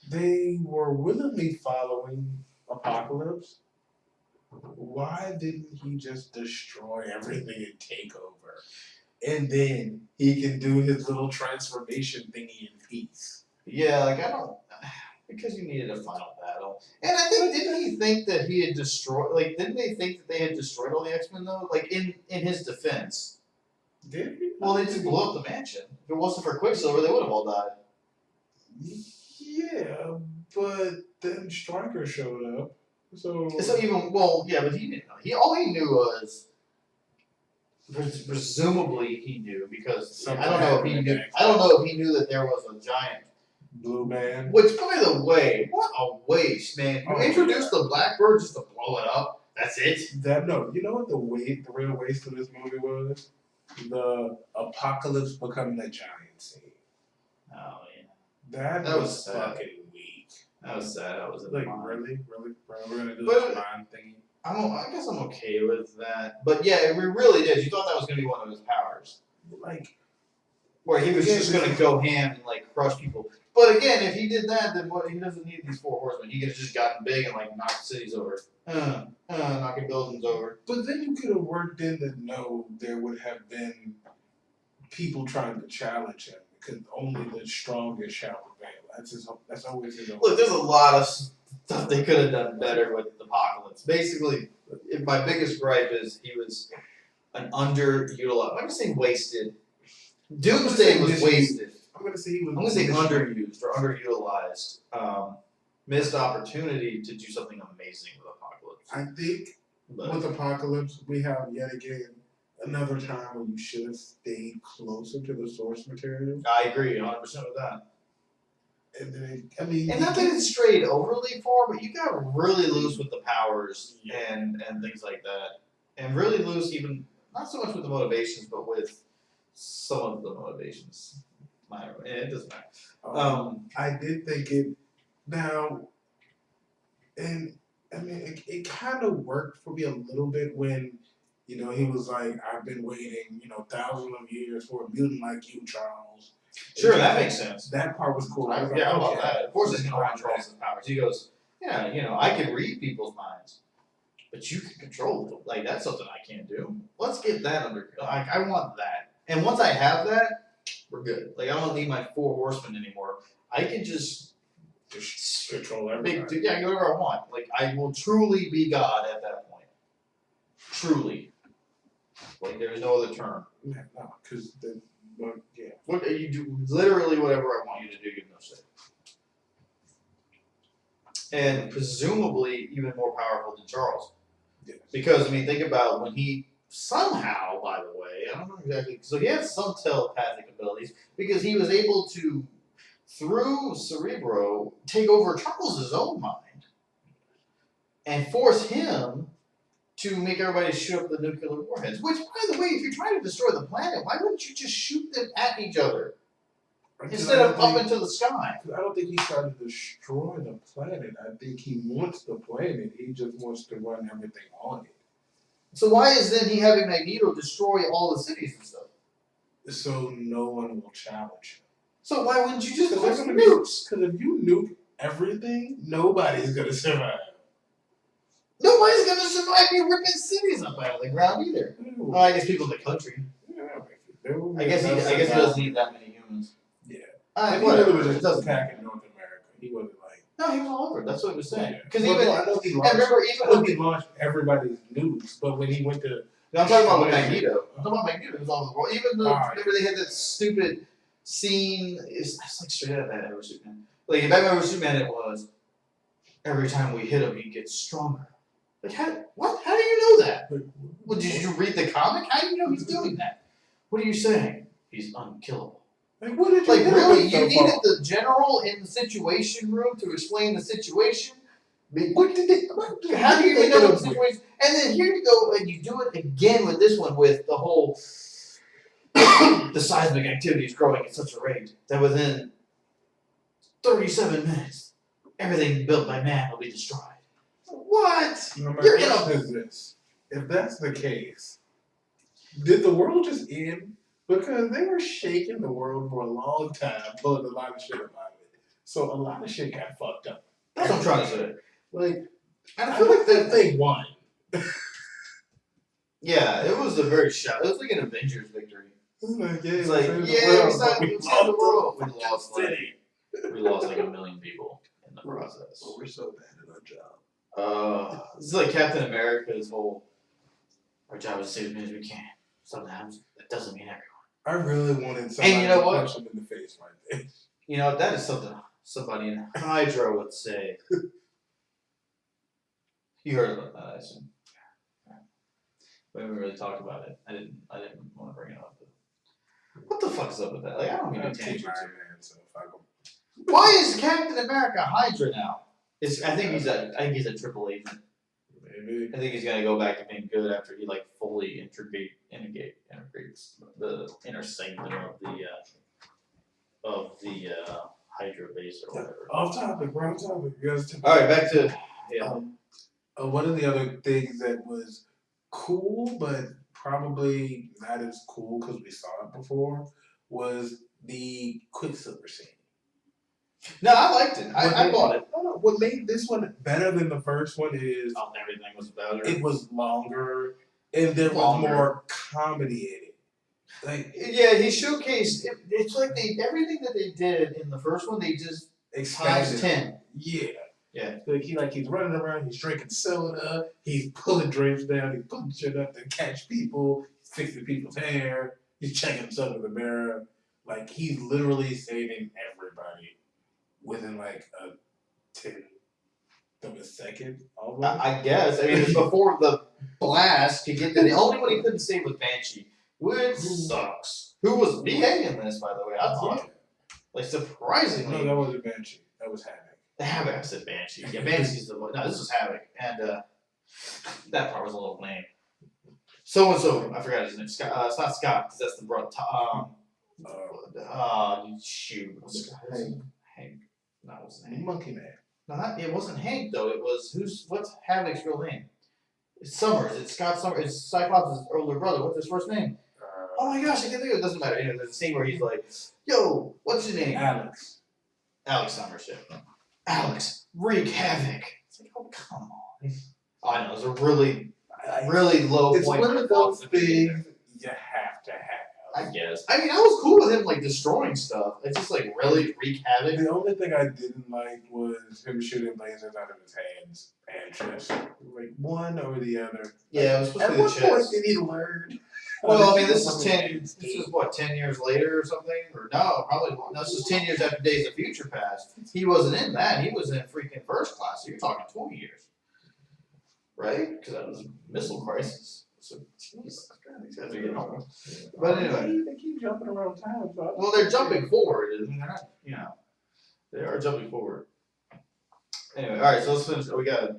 They were willingly following Apocalypse. Why didn't he just destroy everything and take over? And then he can do his little transformation thingy in peace. Yeah, I don't. Because you needed a final battle. And I think, didn't he think that he had destroyed, didn't they think that they had destroyed all the X-Men, though? In his defense. Did he? Well, they just blew up the mansion. If it wasn't for Quicksilver, they would have all died. Yeah, but then Stryker showed up. So but he didn't know. All he knew was, presumably he knew, because I don't know if he knew that there was a giant blue man. Which, by the way, what a waste, man! You introduced the Blackbird just to blow it up. That's it. You know what the real waste of this movie was? The Apocalypse becoming a giant scene. Oh yeah. That was fucking weak. That was sad. That was really, bro, we're gonna do this mind thingy. I guess I'm okay with that. But yeah, we really did. You thought that was gonna be one of his powers, where he was just gonna go ham and crush people. But again, if he did that, then he doesn't need these 4 horsemen. He could have just gotten big and knocked cities over, knocking buildings over. But then you could have worked in that there would have been people trying to challenge him because only the strongest shall prevail. That's always his own. Look, there's a lot of stuff they could have done better with Apocalypse. Basically, my biggest gripe is he was an underutilized. I'm gonna say wasted. Doomsday was wasted. I'm gonna say underused or underutilized. Missed opportunity to do something amazing with Apocalypse. I think with Apocalypse, we have yet again another time when you should have stayed closer to the source material. I agree 100% with that. And then, and not that it strayed overly far, but you got really loose with the powers and things like that, and really loose even not so much with the motivations, but with some of the motivations. It doesn't matter. I did think it now, and it kind of worked for me a little bit when, he was like, I've been waiting, thousands of years for a mutant like you, Charles. Sure, that makes sense. That part was cool. I love that. Of course, he's going to control his powers. He goes, yeah, I can read people's minds, but you can control them. That's something I can't do. Let's get that under. I want that. And once I have that, we're good. Like I don't need my 4 horsemen anymore. I can just control everything. yeah, do whatever I want. Like I will truly be God at that point. Truly. Like there's no other term. Yeah, no, because yeah. What you do literally whatever I want you to do, you have no say. And presumably even more powerful than Charles. Yes. Because I mean think about when he somehow, by the way, I don't know exactly so he has some telepathic abilities because he was able to through Cerebro take over Charles's own mind and force him to make everybody shoot up the nuclear warheads. Which, by the way, if you're trying to destroy the planet, why wouldn't you just shoot them at each other instead of up into the sky? I don't think he's trying to destroy the planet. I think he wants the planet. He just wants to run everything on it. So why is then he having Magneto destroy all the cities and stuff? So no one will challenge him. So why wouldn't you just Because put some nukes? if you nuke everything, nobody's gonna survive. Nobody's gonna survive you ripping cities up out of the ground either. Well, I guess people in the country. I guess he doesn't need that many humans. Yeah. He Whatever. was Just attacking North America. He wasn't like. No, he was all over. That's what he was saying. Because Well, even I know he and launched. remember, I even know when he launched everybody's nukes, but when he went to I'm talking about with Magneto. I'm talking about Magneto. It was all over the world. Even though remember they had that stupid scene. It's like straight out of Batman vs Superman. Like in Batman vs Superman, it was every time we hit him, he gets stronger. Like what? How do you know that? Well, did you read the comic? How do you know he's doing that? What are you saying? He's unkillable. Like, what did you Like do really? so You needed far? the general in the situation room to explain the situation. What did they? How do you even know know the situation? And then here you go, and you do it again with this one with the whole the seismic activity is growing at such a rate that within 37 minutes, everything built by man will be destroyed. What? No, my You're question is this: if that's the case, did the world just end? Because they were shaking the world for a long time, pulling a lot of shit about it. So a lot of shit got fucked up. That's what I'm trying to say. Like, And I feel like that thing won. Yeah, it was a very shock. It was like an Avengers victory. Like, yeah, It's like, we yeah, we saved saved the world. We lost like 1 million people in the process. Well, we're so bad at our job. It's like Captain America's whole, our job is to save as many as we can. Sometimes that doesn't mean everyone. I really wanted somebody And you know to what? punch him in the face right there. You know, that is something somebody in Hydra would say. You heard about that, I assume. We haven't really talked about it. I didn't want to bring it up. But what the fuck is up with that? Like, I don't mean to tangent. Why is Captain America Hydra now? I think he's a triple agent. Maybe. I think he's gonna go back to being good after he like fully integrates the inner sanctum of the Hydra base or whatever. Off topic, bro. Off topic. All right, back to one of the other things that was cool, but probably not as cool because we saw it before, was the Quicksilver scene. No, I liked it. I bought it. What made this one better than the first one is Everything was better. it was longer and there was more comedy in it. Like, yeah, he showcased. It's like everything that they did in the first one, they just times 10. Yeah. Yeah. Like he's running around, he's drinking soda, he's pulling drinks down, he's pulling shit up to catch people, he's fixing people's hair, he's checking himself in the mirror. Like he's literally saving everybody within like a 10th of a second almost. I guess. I mean, it was before the blast to get there. The only one he couldn't save was Banshee, which sucks. Who was BA in this, by the way? I thought. Like, surprisingly. No, that wasn't Banshee. That was Havoc. Havoc, I said Banshee. Yeah, Banshee's the one. No, this was Havoc. And that part was a little lame. So-and-so, I forgot his name. Scott, it's not Scott, because that's the brother. Shoot. Hank. No, it wasn't Hank. Monkey Man. No, it wasn't Hank though. It was what's Havoc's real name? It's Summers. It's Scott Summers. It's Cyclops' older brother. What's his first name? Oh my gosh, I can't think of it. It doesn't matter. There's a scene where he's like, "Yo, what's your name?" Alex. Alex Summers. Yeah. Alex, wreak havoc. It's like, oh come on. I know it's a really low It's point. one of those things you have to have. I guess. I mean, I was cool with him like destroying stuff. It just like really wreak havoc. The only thing I didn't like was him shooting lasers out of his hands and chest. Like one or the other. Yeah, it was supposed At to be the what point chest. did he learn? Well, I mean, this is 10. This is what 10 years later or something, or no, probably no. This is 10 years after Days of Future Past. He wasn't in that. He was in freaking First Class. So you're talking 20 years, right? Because that was a missile crisis. So, jeez, these guys are getting old. But anyway, They keep jumping around time. So well, they're jumping forward. I mean, they're not. You know, they are jumping forward. Anyway, all right. So let's finish. We gotta.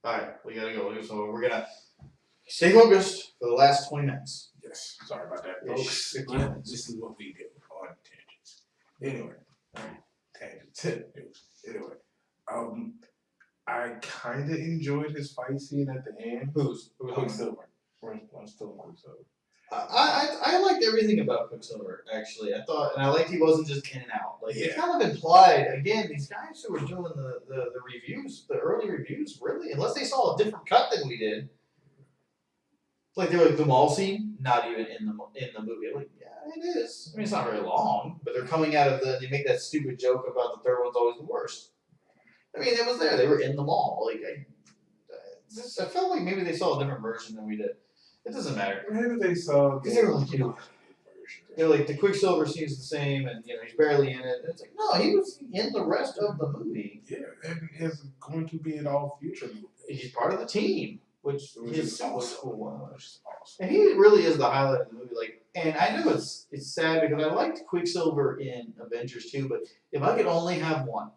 All right, we gotta go. So we're gonna. Stay focused for the last 20 minutes. Yes, sorry about that, Yes, folks. 60 minutes. This is what we do on tangents. Anyway, tangents. Anyway, I kind of enjoyed his fight scene at the end. Who's Quicksilver? I'm still in Quicksilver. I liked everything about Quicksilver, actually. I thought, and I liked he wasn't just in and out. Like, Yeah. it kind of implied, again, these guys who were doing the reviews, the early reviews, really, unless they saw a different cut than we did, like, they were like, the mall scene, not even in the movie. I'm like, yeah, it is. I mean, it's not very long, but they're coming out of they make that stupid joke about the third one's always the worst. I mean, it was there. They were in the mall. Like, I felt like maybe they saw a different version than we did. It doesn't matter. Maybe they saw. Because they were like, they're like, the Quicksilver scene's the same, and he's barely in it. And it's like, no, he was in the rest of the movie. Yeah, and it's going to be in all future movies. He's part of the team, which is is so awesome. cool. Which is awesome. And he really is the highlight of the movie. Like, and I know it's sad because I liked Quicksilver in Avengers 2, but if I could only have one,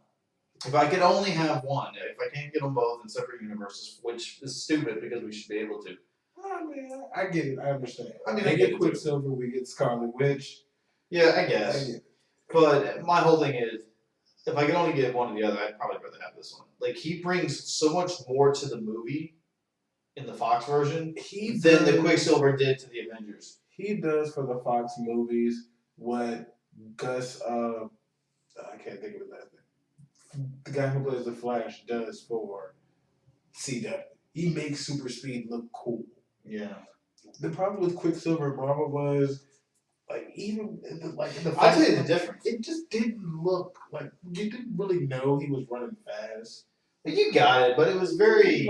if I can't get them both in separate universes, which is stupid because we should be able to. I mean, I get it. I understand. I mean, we I get get it, too. Quicksilver. We get Scarlet Witch. Yeah, I I guess. get it. But my whole thing is, if I could only get one or the other, I'd probably rather have this one. Like, he brings so much more to the movie in the Fox version than the Quicksilver did to the Avengers. He does for the Fox movies what Gus, I can't think of his last name. The guy who plays the Flash does for CW. He makes super speed look cool. Yeah. The problem with Quicksilver and Marvel was, like, even in the I'll tell you the difference. It just didn't look like you didn't really know he was running fast. You got it, but it was very,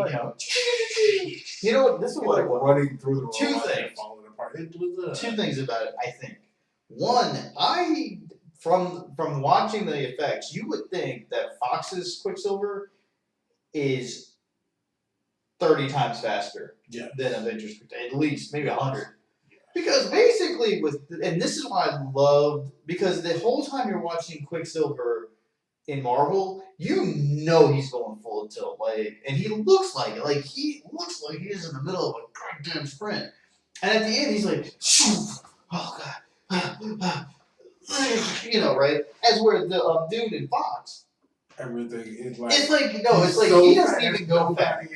you know what, this is what it was. Running through the Two rock and things. falling apart. It was Two things about it, I think. One, from watching the effects, you would think that Fox's Quicksilver is 30 times faster than Avengers, at least, maybe 100. Because basically, and this is why I loved, because the whole time you're watching Quicksilver in Marvel, you know he's going full tilt, like, and he looks like it. Like, he looks like he is in the middle of a goddamn sprint. And at the end, he's like, oh god, right? As where the dude in Fox, everything is like. it's like he doesn't even go fast.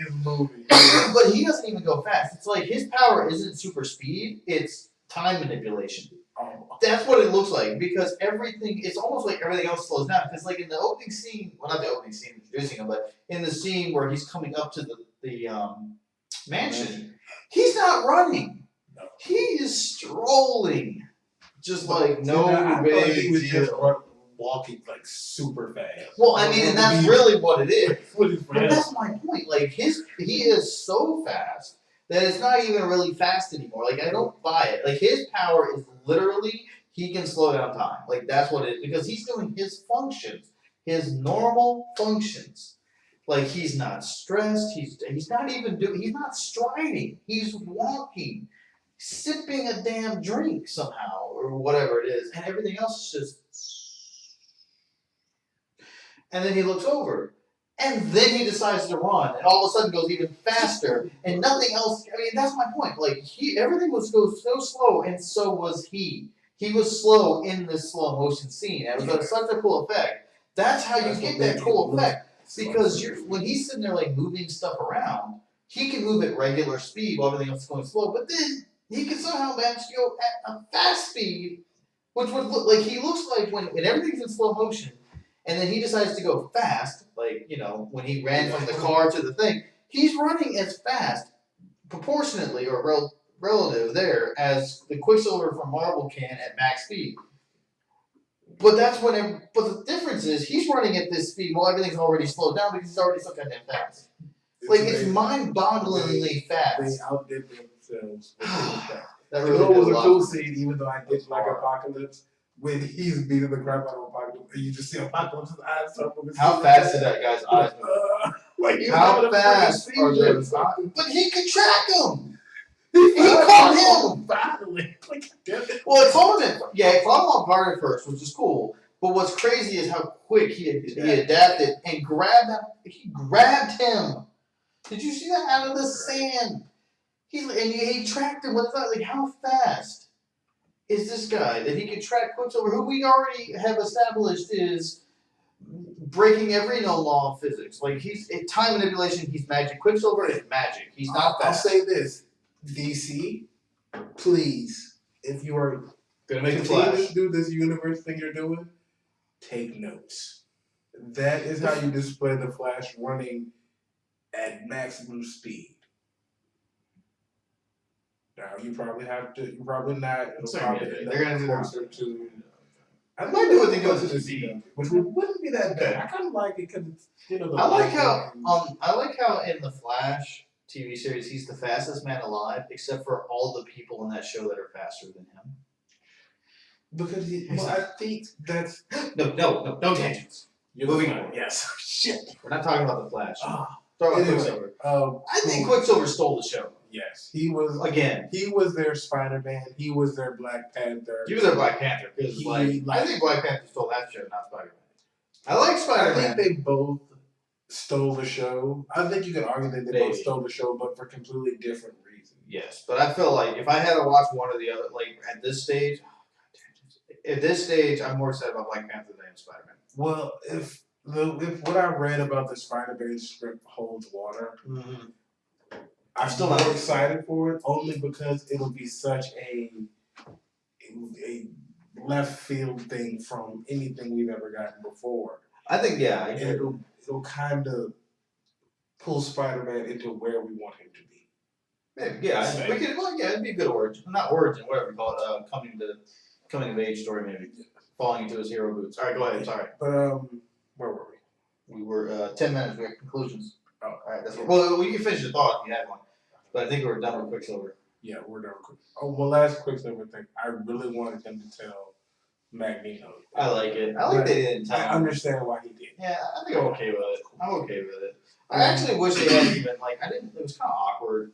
But he doesn't even go fast. It's like his power isn't super speed; it's time manipulation. That's what it looks like, because it's almost like everything else slows down. Because like in the opening scene, well, not the opening scene introducing him, but in the scene where he's coming up to the mansion, he's not running. No. He is strolling, just like no I thought big he was deal. just walking like super fast. Well, I mean, and that's really what it is. But But that's my point. Like he is so fast that it's not even really fast anymore. Like I don't buy it. Like his power is literally he can slow down time. Like that's what it is, because he's doing his functions, his normal functions. Like he's not stressed. He's not even he's not striding. He's walking, sipping a damn drink somehow or whatever it is, and everything else is just. And then he looks over. And then he decides to run, and all of a sudden goes even faster, and nothing else. I mean, that's my point. Like everything goes so slow, and so was he. He was slow in this slow motion scene, and it was such a cool effect. That's how you get that cool effect, because when he's sitting there like moving stuff around, he can move at regular speed while everything else is going slow. But then he can somehow manage to go at a fast speed, which would look like he looks like when everything's in slow motion. And then he decides to go fast, like, when he ran from the car to the thing. He's running as fast, proportionately or relative there as the Quicksilver from Marvel can at max speed. But that's when. But the difference is he's running at this speed while everything's already slowed down because he's already so goddamn fast. It's mind-bogglingly fast. They outdid themselves. That You really know, it was did a lot cool for me. scene, even though I didn't like Apocalypse, when he's beating the crap out of Apocalypse, and you just see Apocalypse's eyes turn from his How fast did that guy's eyes move? like he was How having a fast freaking are seizure. those eyes? But he could track him. He caught him! finally. Like, damn it. Well, it caught him. It caught him off guard at first, which is cool. But what's crazy is how quick he adapted and grabbed him. He grabbed him. Did you see that out of the sand? He tracked him with his eyes. Like, how fast is this guy that he could track Quicksilver, who we already have established is breaking every known law of physics? Like, he's in time manipulation. He's magic. Quicksilver is magic. He's not fast. I'll say this, DC, please, if you are Gonna make the continue Flash. to do this universe thing you're doing, take notes. That is how you display the Flash running at maximum speed. Now you probably have to. You probably not. It'll probably end They're gonna do that. closer to. I might do what they do closer with to the CW. which wouldn't be that bad. I kind of like it because the I like how lighting. I like how in the Flash TV series he's the fastest man alive, except for all the people in that show that are faster than him. Because I think that's No tangents. Moving on. Yes. Shit. We're not talking about the Flash. Ah. Talking about Anyway, Quicksilver. I think cool. Quicksilver stole the show. Yes, he was. Again. He was their Spider-Man. He was their Black Panther. He was their Black Panther because I think Black Panther stole that show, not Spider-Man. I like I Spider-Man. think they both stole the show. I think you could argue that they both stole the show, but for completely different reasons. Yes, but I feel like if I had to watch one or the other, like at this stage, I'm more excited about Black Panther than Spider-Man. Well, if what I read about the Spider-Man script holds water, I'm still more excited for it only because it'll be such a left field thing from anything we've ever gotten before. I think it'll kind of pull Spider-Man into where we want him to be. It'd be a good origin, not origin, whatever you call it, coming of age story maybe, falling into his hero boots. All right, go ahead. Sorry. But where were we? We were 10 minutes. We had conclusions. Oh, all right. That's well, you can finish your thought if you had one, but I think we're done with Quicksilver. Yeah, we're done with Quicksilver. Oh, well, last Quicksilver thing, I really wanted him to tell Magneto. I like it. I like they didn't tell him. I understand why he did. Yeah, I think I'm okay with it. I actually wish they hadn't even it was kind of awkward.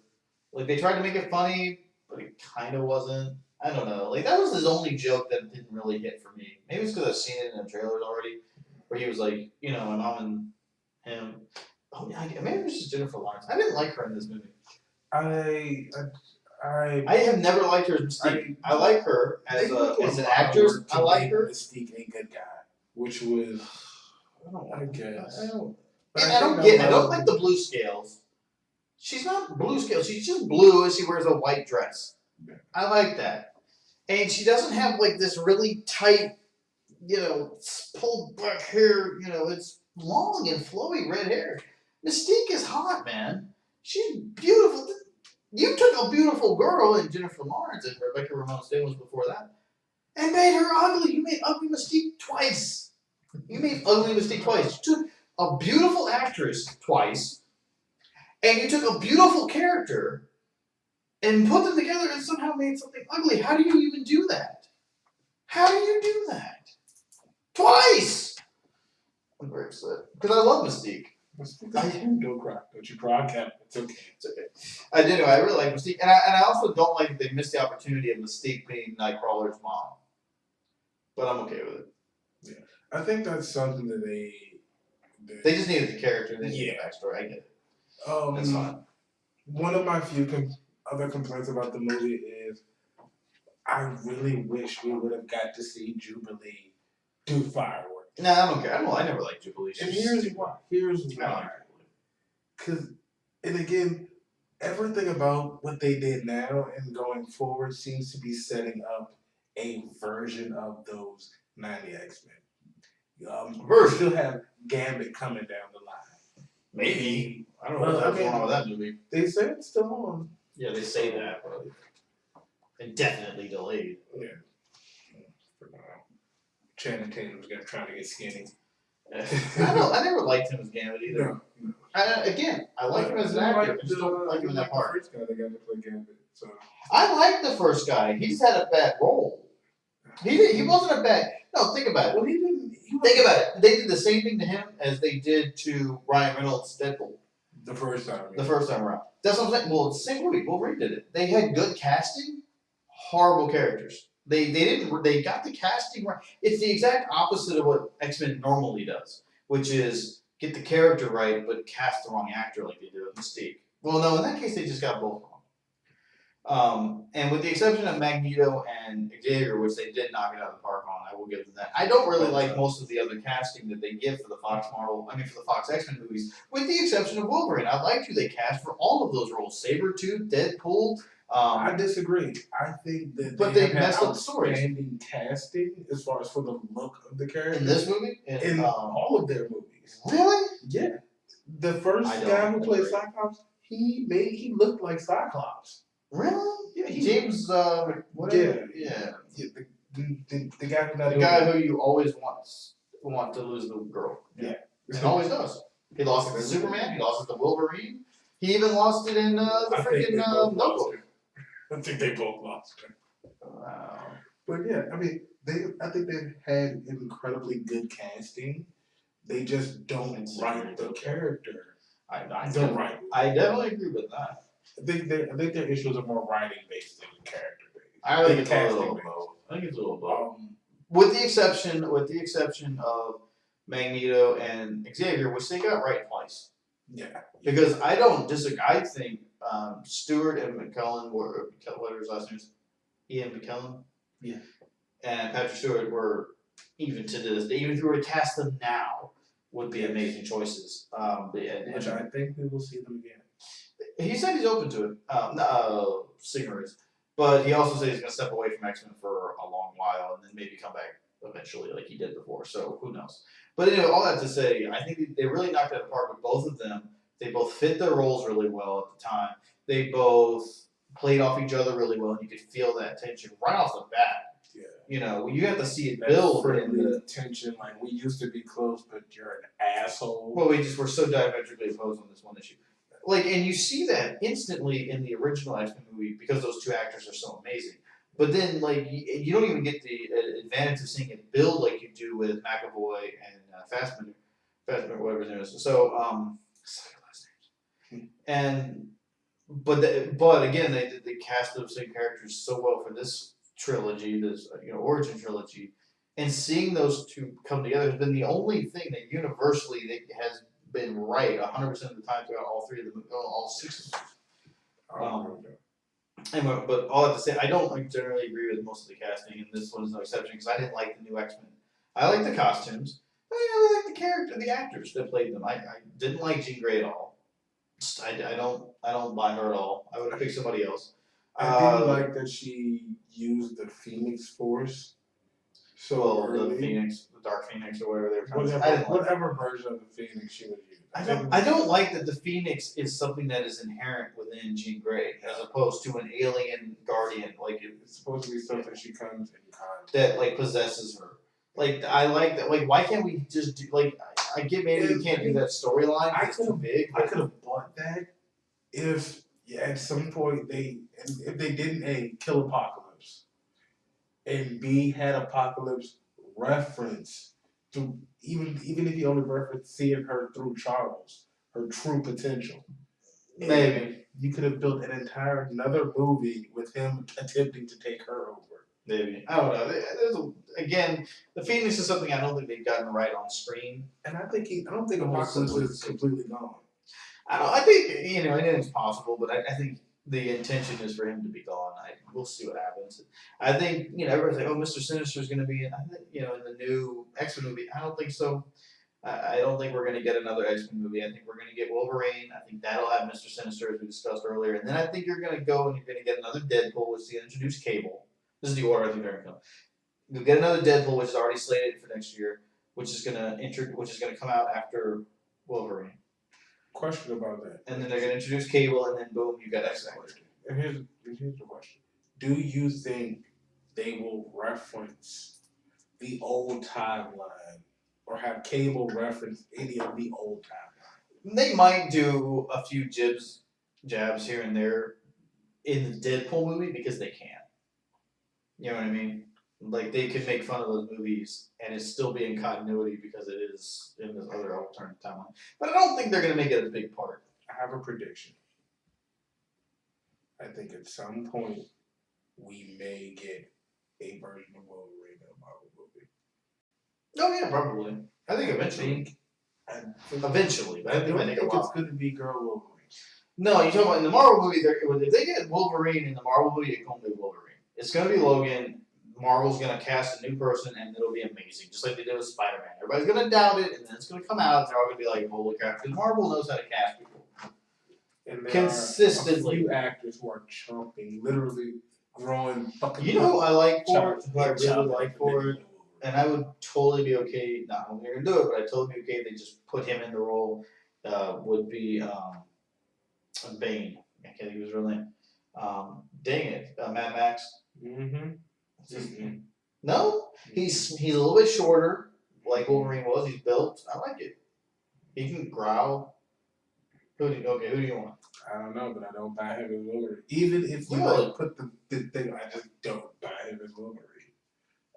Like they tried to make it funny, but it kind of wasn't. I don't know. Like that was his only joke that didn't really hit for me. Maybe it's because I've seen it in the trailers already, where he was like, my mom and him. Oh yeah, maybe it was just Jennifer Lawrence. I didn't like her in this movie. I have never liked her as Mystique. I like her as an actress. I like her. Mystique a good guy, which was I guess. I don't like the blue scales. She's not blue scales. She's just blue and she wears a white dress. Yeah. I like that. And she doesn't have this really tight, pulled back hair. It's long and flowy red hair. Mystique is hot, man. She's beautiful. You took a beautiful girl in Jennifer Lawrence and Rebecca Ramon Stamos before that, and made her ugly. You made ugly Mystique twice. You took a beautiful actress twice, and you took a beautiful character and put them together and somehow made something ugly. How do you even do that? Twice! I'm very upset. Because I love Mystique. Don't cry. Don't you cry, Kevin. It's okay. I do. I really like Mystique. And I also don't like that they missed the opportunity of Mystique being Nightcrawler's mom. But I'm okay with it. Yeah. I think that's something that they just needed the character. They needed the backstory. I get it. That's fine. One of my few other complaints about the movie is I really wish we would have got to see Jubilee do fireworks. No, I don't care. I never liked Jubilee. And here's why. Because, and again, everything about what they did now and going forward seems to be setting up a version of those 90 X-Men. We still have Gambit coming down the line. Maybe. I don't know what's going on with that movie. They say it's still on. Yeah, they say that. But indefinitely delayed. Yeah. For now. Channing Tatum's trying to get skinny. I never liked him as Gambit either. No. I like him as an actor. I just don't like him in that part. The first guy that got to play Gambit. So. I like the first guy. He just had a bad role. He wasn't a bad. No, think about it. Well, he didn't. Think about it. They did the same thing to him as they did to Ryan Reynolds' Deadpool. The first time. The first time around. That's what I'm saying. Well, it's the same movie. Wolverine did it. They had good casting, horrible characters. They got the casting right. It's the exact opposite of what X-Men normally does, which is get the character right but cast the wrong actor like they did with Mystique. Well, no, in that case they just got both wrong. And with the exception of Magneto and Xavier, which they did knock it out of the park on, I will give them that. I don't really like most of the other casting that they give for the for the Fox X-Men movies, with the exception of Wolverine. I liked who they cast for all of those roles: Sabretooth, Deadpool. I disagree. I think that they messed up the stories. Outstanding casting as far as for the look of the character in this movie, in all of their movies. Really? Yeah. The first guy who played Cyclops, he looked like Cyclops. Really? Yeah. James. Whatever. Yeah. The guy who you always want to lose the girl. Yeah. And always does. He lost it to Superman. He lost it to Wolverine. He even lost it in the freaking Notebook. I think they both lost her. But yeah, I mean, I think they've had incredibly good casting. They just don't write the character. I definitely agree with that. I think their issues are more writing based than character based. I think it's a little both. I think it's a little both. With the exception of Magneto and Xavier, which they got right twice. Yeah. Because I don't disagree. I think Stewart and McKellen were, whatever his last name is, Ian McKellen. Yeah. And Patrick Stewart were, even to this day, even if we were to cast them now, would be amazing choices. Which I think we will see them again. He said he's open to it. Singer is. But he also said he's going to step away from X-Men for a long while and then maybe come back eventually like he did before. So who knows? But anyway, all that to say, I think they really knocked it out of the park with both of them. They both fit their roles really well at the time. They both played off each other really well, and you could feel that tension right off the bat. Yeah. You know, you have to see it build. The tension, like we used to be close, but you're an asshole. Well, we just were so diametrically opposed on this one issue. Like, and you see that instantly in the original X-Men movie because those two actors are so amazing. But then, like, you don't even get the advantage of seeing it build like you do with McAvoy and Fassbender, whatever his name is. So, last names. But again, they cast those same characters so well for this trilogy, this origin trilogy, and seeing those two come together has been the only thing that universally has been right 100% of the time throughout all three of them, all six of them. But all I have to say, I don't generally agree with most of the casting, and this one is no exception because I didn't like the new X-Men. I like the costumes. I really like the actors that played them. I didn't like Jean Grey at all. I don't buy her at all. I would have picked somebody else. I didn't like that she used the Phoenix Force. The Dark Phoenix, or whatever they were trying to say. Whatever version of the Phoenix she was using. I don't like that the Phoenix is something that is inherent within Jean Grey, as opposed to an alien guardian. Like it's supposed to be something she comes in contact that like possesses her. Like I like that. Like why can't we just do like? I get maybe we can't do that storyline. It's too big. I could have bought that if at some point if they didn't kill Apocalypse and B had Apocalypse reference to even if you only reference seeing her through Charles, her true potential. Maybe you could have built another movie with him attempting to take her over. Maybe. I don't know. Again, the Phoenix is something I don't think they've gotten right on screen. And I don't think Apocalypse is completely gone. I think anything's possible, but I think the intention is for him to be gone. We'll see what happens. I think everybody's like, oh, Mr. Sinister is going to be in. I think in the new X-Men movie. I don't think so. I don't think we're going to get another X-Men movie. I think we're going to get Wolverine. I think that'll have Mr. Sinister, as we discussed earlier. And then I think you're going to go and you're going to get another Deadpool, which is going to introduce Cable. This is the order I think they're going to come. You'll get another Deadpool, which is already slated for next year, which is going to come out after Wolverine. Question about that. And then they're going to introduce Cable, and then boom, you got X-Men. And here's the question: do you think they will reference the old timeline or have cable reference any of the old timeline? They might do a few jabs here and there in the Deadpool movie because they can. You know what I mean? Like they could make fun of those movies and it still be in continuity because it is in this other alternate timeline. But I don't think they're gonna make it a big part. I have a prediction. I think at some point we may get a version of Wolverine in a Marvel movie. Oh yeah, probably. I think eventually. Eventually, but I think it might take a it's while. going to be Girl Wolverine. No, you're talking about in the Marvel movie. If they get Wolverine in the Marvel movie, it's gonna be Wolverine. It's gonna be Logan. Marvel's gonna cast a new person, and it'll be amazing, just like they did with Spider-Man. Everybody's gonna doubt it, and then it's gonna come out, and they're all gonna be like, "Holy crap!" Because Marvel knows how to cast people. And there Consistently. are a few actors who are chomping, literally growing fucking. You know who I like for it? chopping- Who I really chopping like the for video it? Wolverine. And I would totally be okay. Not only they're gonna do it, but I totally be okay if they just put him in the role. Would be Bane. I can't think of his real name. Dang it, Mad Max. Mm-hmm. No, he's a little bit shorter, like Wolverine was. He's built. I like it. He can growl. Who do you want? I don't know, but I don't buy him as Wolverine. Even if you Really? like put the thing, I just don't buy him as Wolverine.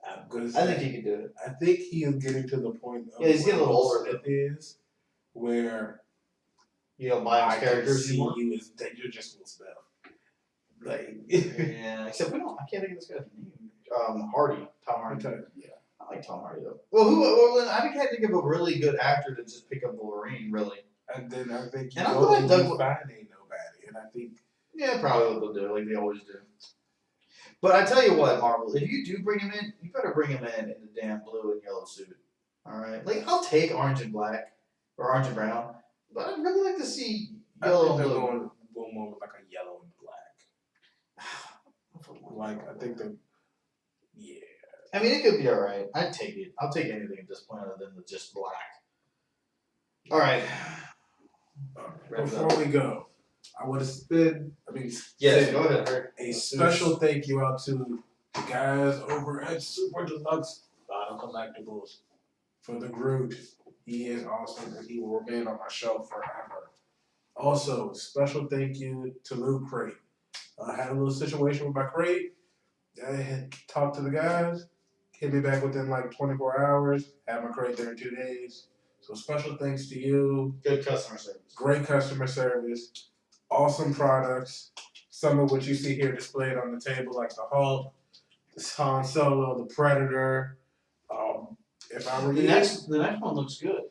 I'm gonna I say, think he could do it. I think he is getting to the point of Yeah, he's getting a little older, Smith is, where You don't buy I his can characters see anymore. you as that you're just Will Smith. Like, Yeah, except we don't. I can't think of this guy's name. Hardy, Tom Hardy. yeah. I like Tom Hardy though. Well, I can't think of a really good actor to just pick up Wolverine, really. And then I think And I'm glad Doug- Fine ain't nobody, and I think Yeah, probably what they'll do, like they always do. But I tell you what, Marvel, if you do bring him in, you better bring him in the damn blue and yellow suit. All right, like I'll take orange and black or orange and brown, but I'd really like to see I yellow think and they're blue. going more with like a yellow and black. Like I think the yeah. I mean, it could be all right. I'd take it. I'll take anything at this point other than the just black. All right. Wrap it up. Before we go, I would have Yes, said go ahead. Hurry. a special thank you out to the guys over at Super Deluxe Vinyl Collectibles for the Groot. He is awesome and he will remain on my shelf forever. Also, special thank you to Loot Crate. I had a little situation with my crate. I had talked to the guys, hit me back within like 24 hours, had my crate there in 2 days. So special thanks to you. Good customer service. Great customer service, awesome products. Some of what you see here displayed on the table, like the Hulk, the Han Solo, the Predator. If I were The you, next one looks good.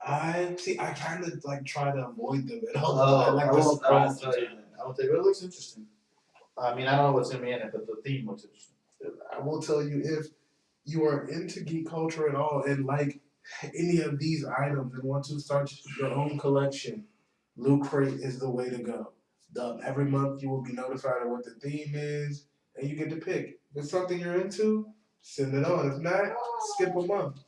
I kind of like try to avoid them at all. Oh, I like I the won't surprise. tell you. I won't tell you, but it looks interesting. I mean, I don't know what's gonna be in it, but the theme looks interesting. I will tell you if you are into geek culture at all and like any of these items and want to start your own collection, Loot Crate is the way to go. Every month you will be notified of what the theme is, and you get to pick. If it's something you're into, send it on. If not, skip a month.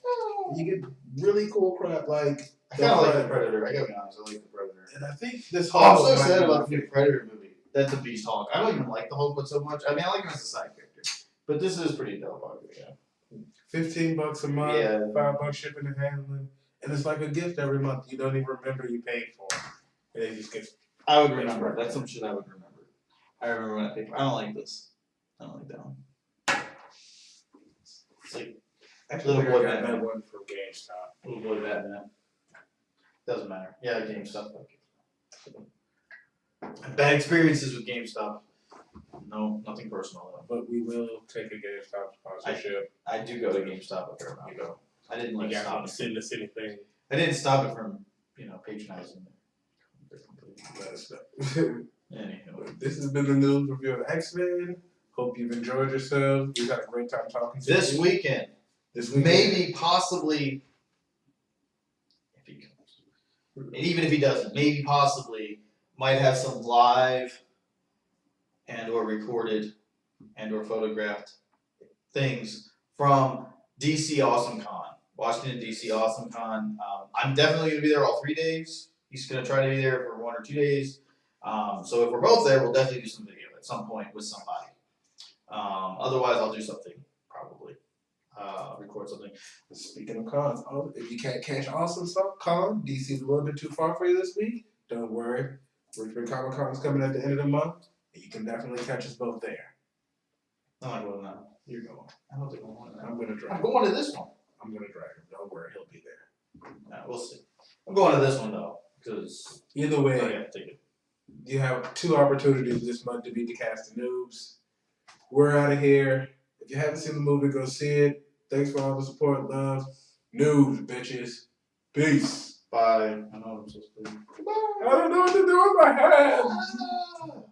You get really cool crap like I kind of like the Predator. I gotta be honest, I like the Predator. and I think this Oh, I'm so might excited be about the my new Predator movie. That's a Beast Hulk. I don't even like the Hulk so much. I mean, I like him as a side character, but this is pretty dope. Yeah. $15 a month, Yeah. $5 shipping and handling, and it's like a gift every month. You don't even remember you paid for it, and then you just get. I would remember. That's some shit I would remember. I remember when I paid for. I don't like this. I don't like that one. It's like Actually, Little I boy got Batman. that one from GameStop. Little Boy Batman. Doesn't matter. Yeah, GameStop. Bad experiences with GameStop. No, nothing personal though. But we will take a GameStop sponsorship. I do go to GameStop a fair amount though. I didn't You like guys stop want to it. send us anything? I didn't stop it from patronizing it. Let us know. Anywho. This has been the news review of X-Men. Hope you've enjoyed yourselves. We've had a great time talking to This you. weekend, This weekend. maybe, possibly, if he comes, and even if he doesn't, maybe, possibly, might have some live and or recorded and or photographed things from DC Awesome Con, Washington DC Awesome Con. I'm definitely gonna be there all 3 days. He's gonna try to be there for 1 or 2 days. So if we're both there, we'll definitely do some video at some point with somebody. Otherwise, I'll do something probably. Record something. Speaking of cons, if you can't catch Awesome Con, DC's a little bit too far for you this week. Don't worry. Richmond Comic Con is coming at the end of the month, and you can definitely catch us both there. I'm not going now. You're going. I don't think I'm going now. I'm gonna drag I'm him. going to this one. I'm gonna drag him. Don't worry, he'll be there. We'll see. I'm going to this one though, because Either I way, got to take it. you have 2 opportunities this month to beat the cast of noobs. We're out of here. If you haven't seen the movie, go see it. Thanks for all the support, love. Noobs, bitches. Peace. Bye. I know I'm supposed to. I don't know what to do with my hands. Ah.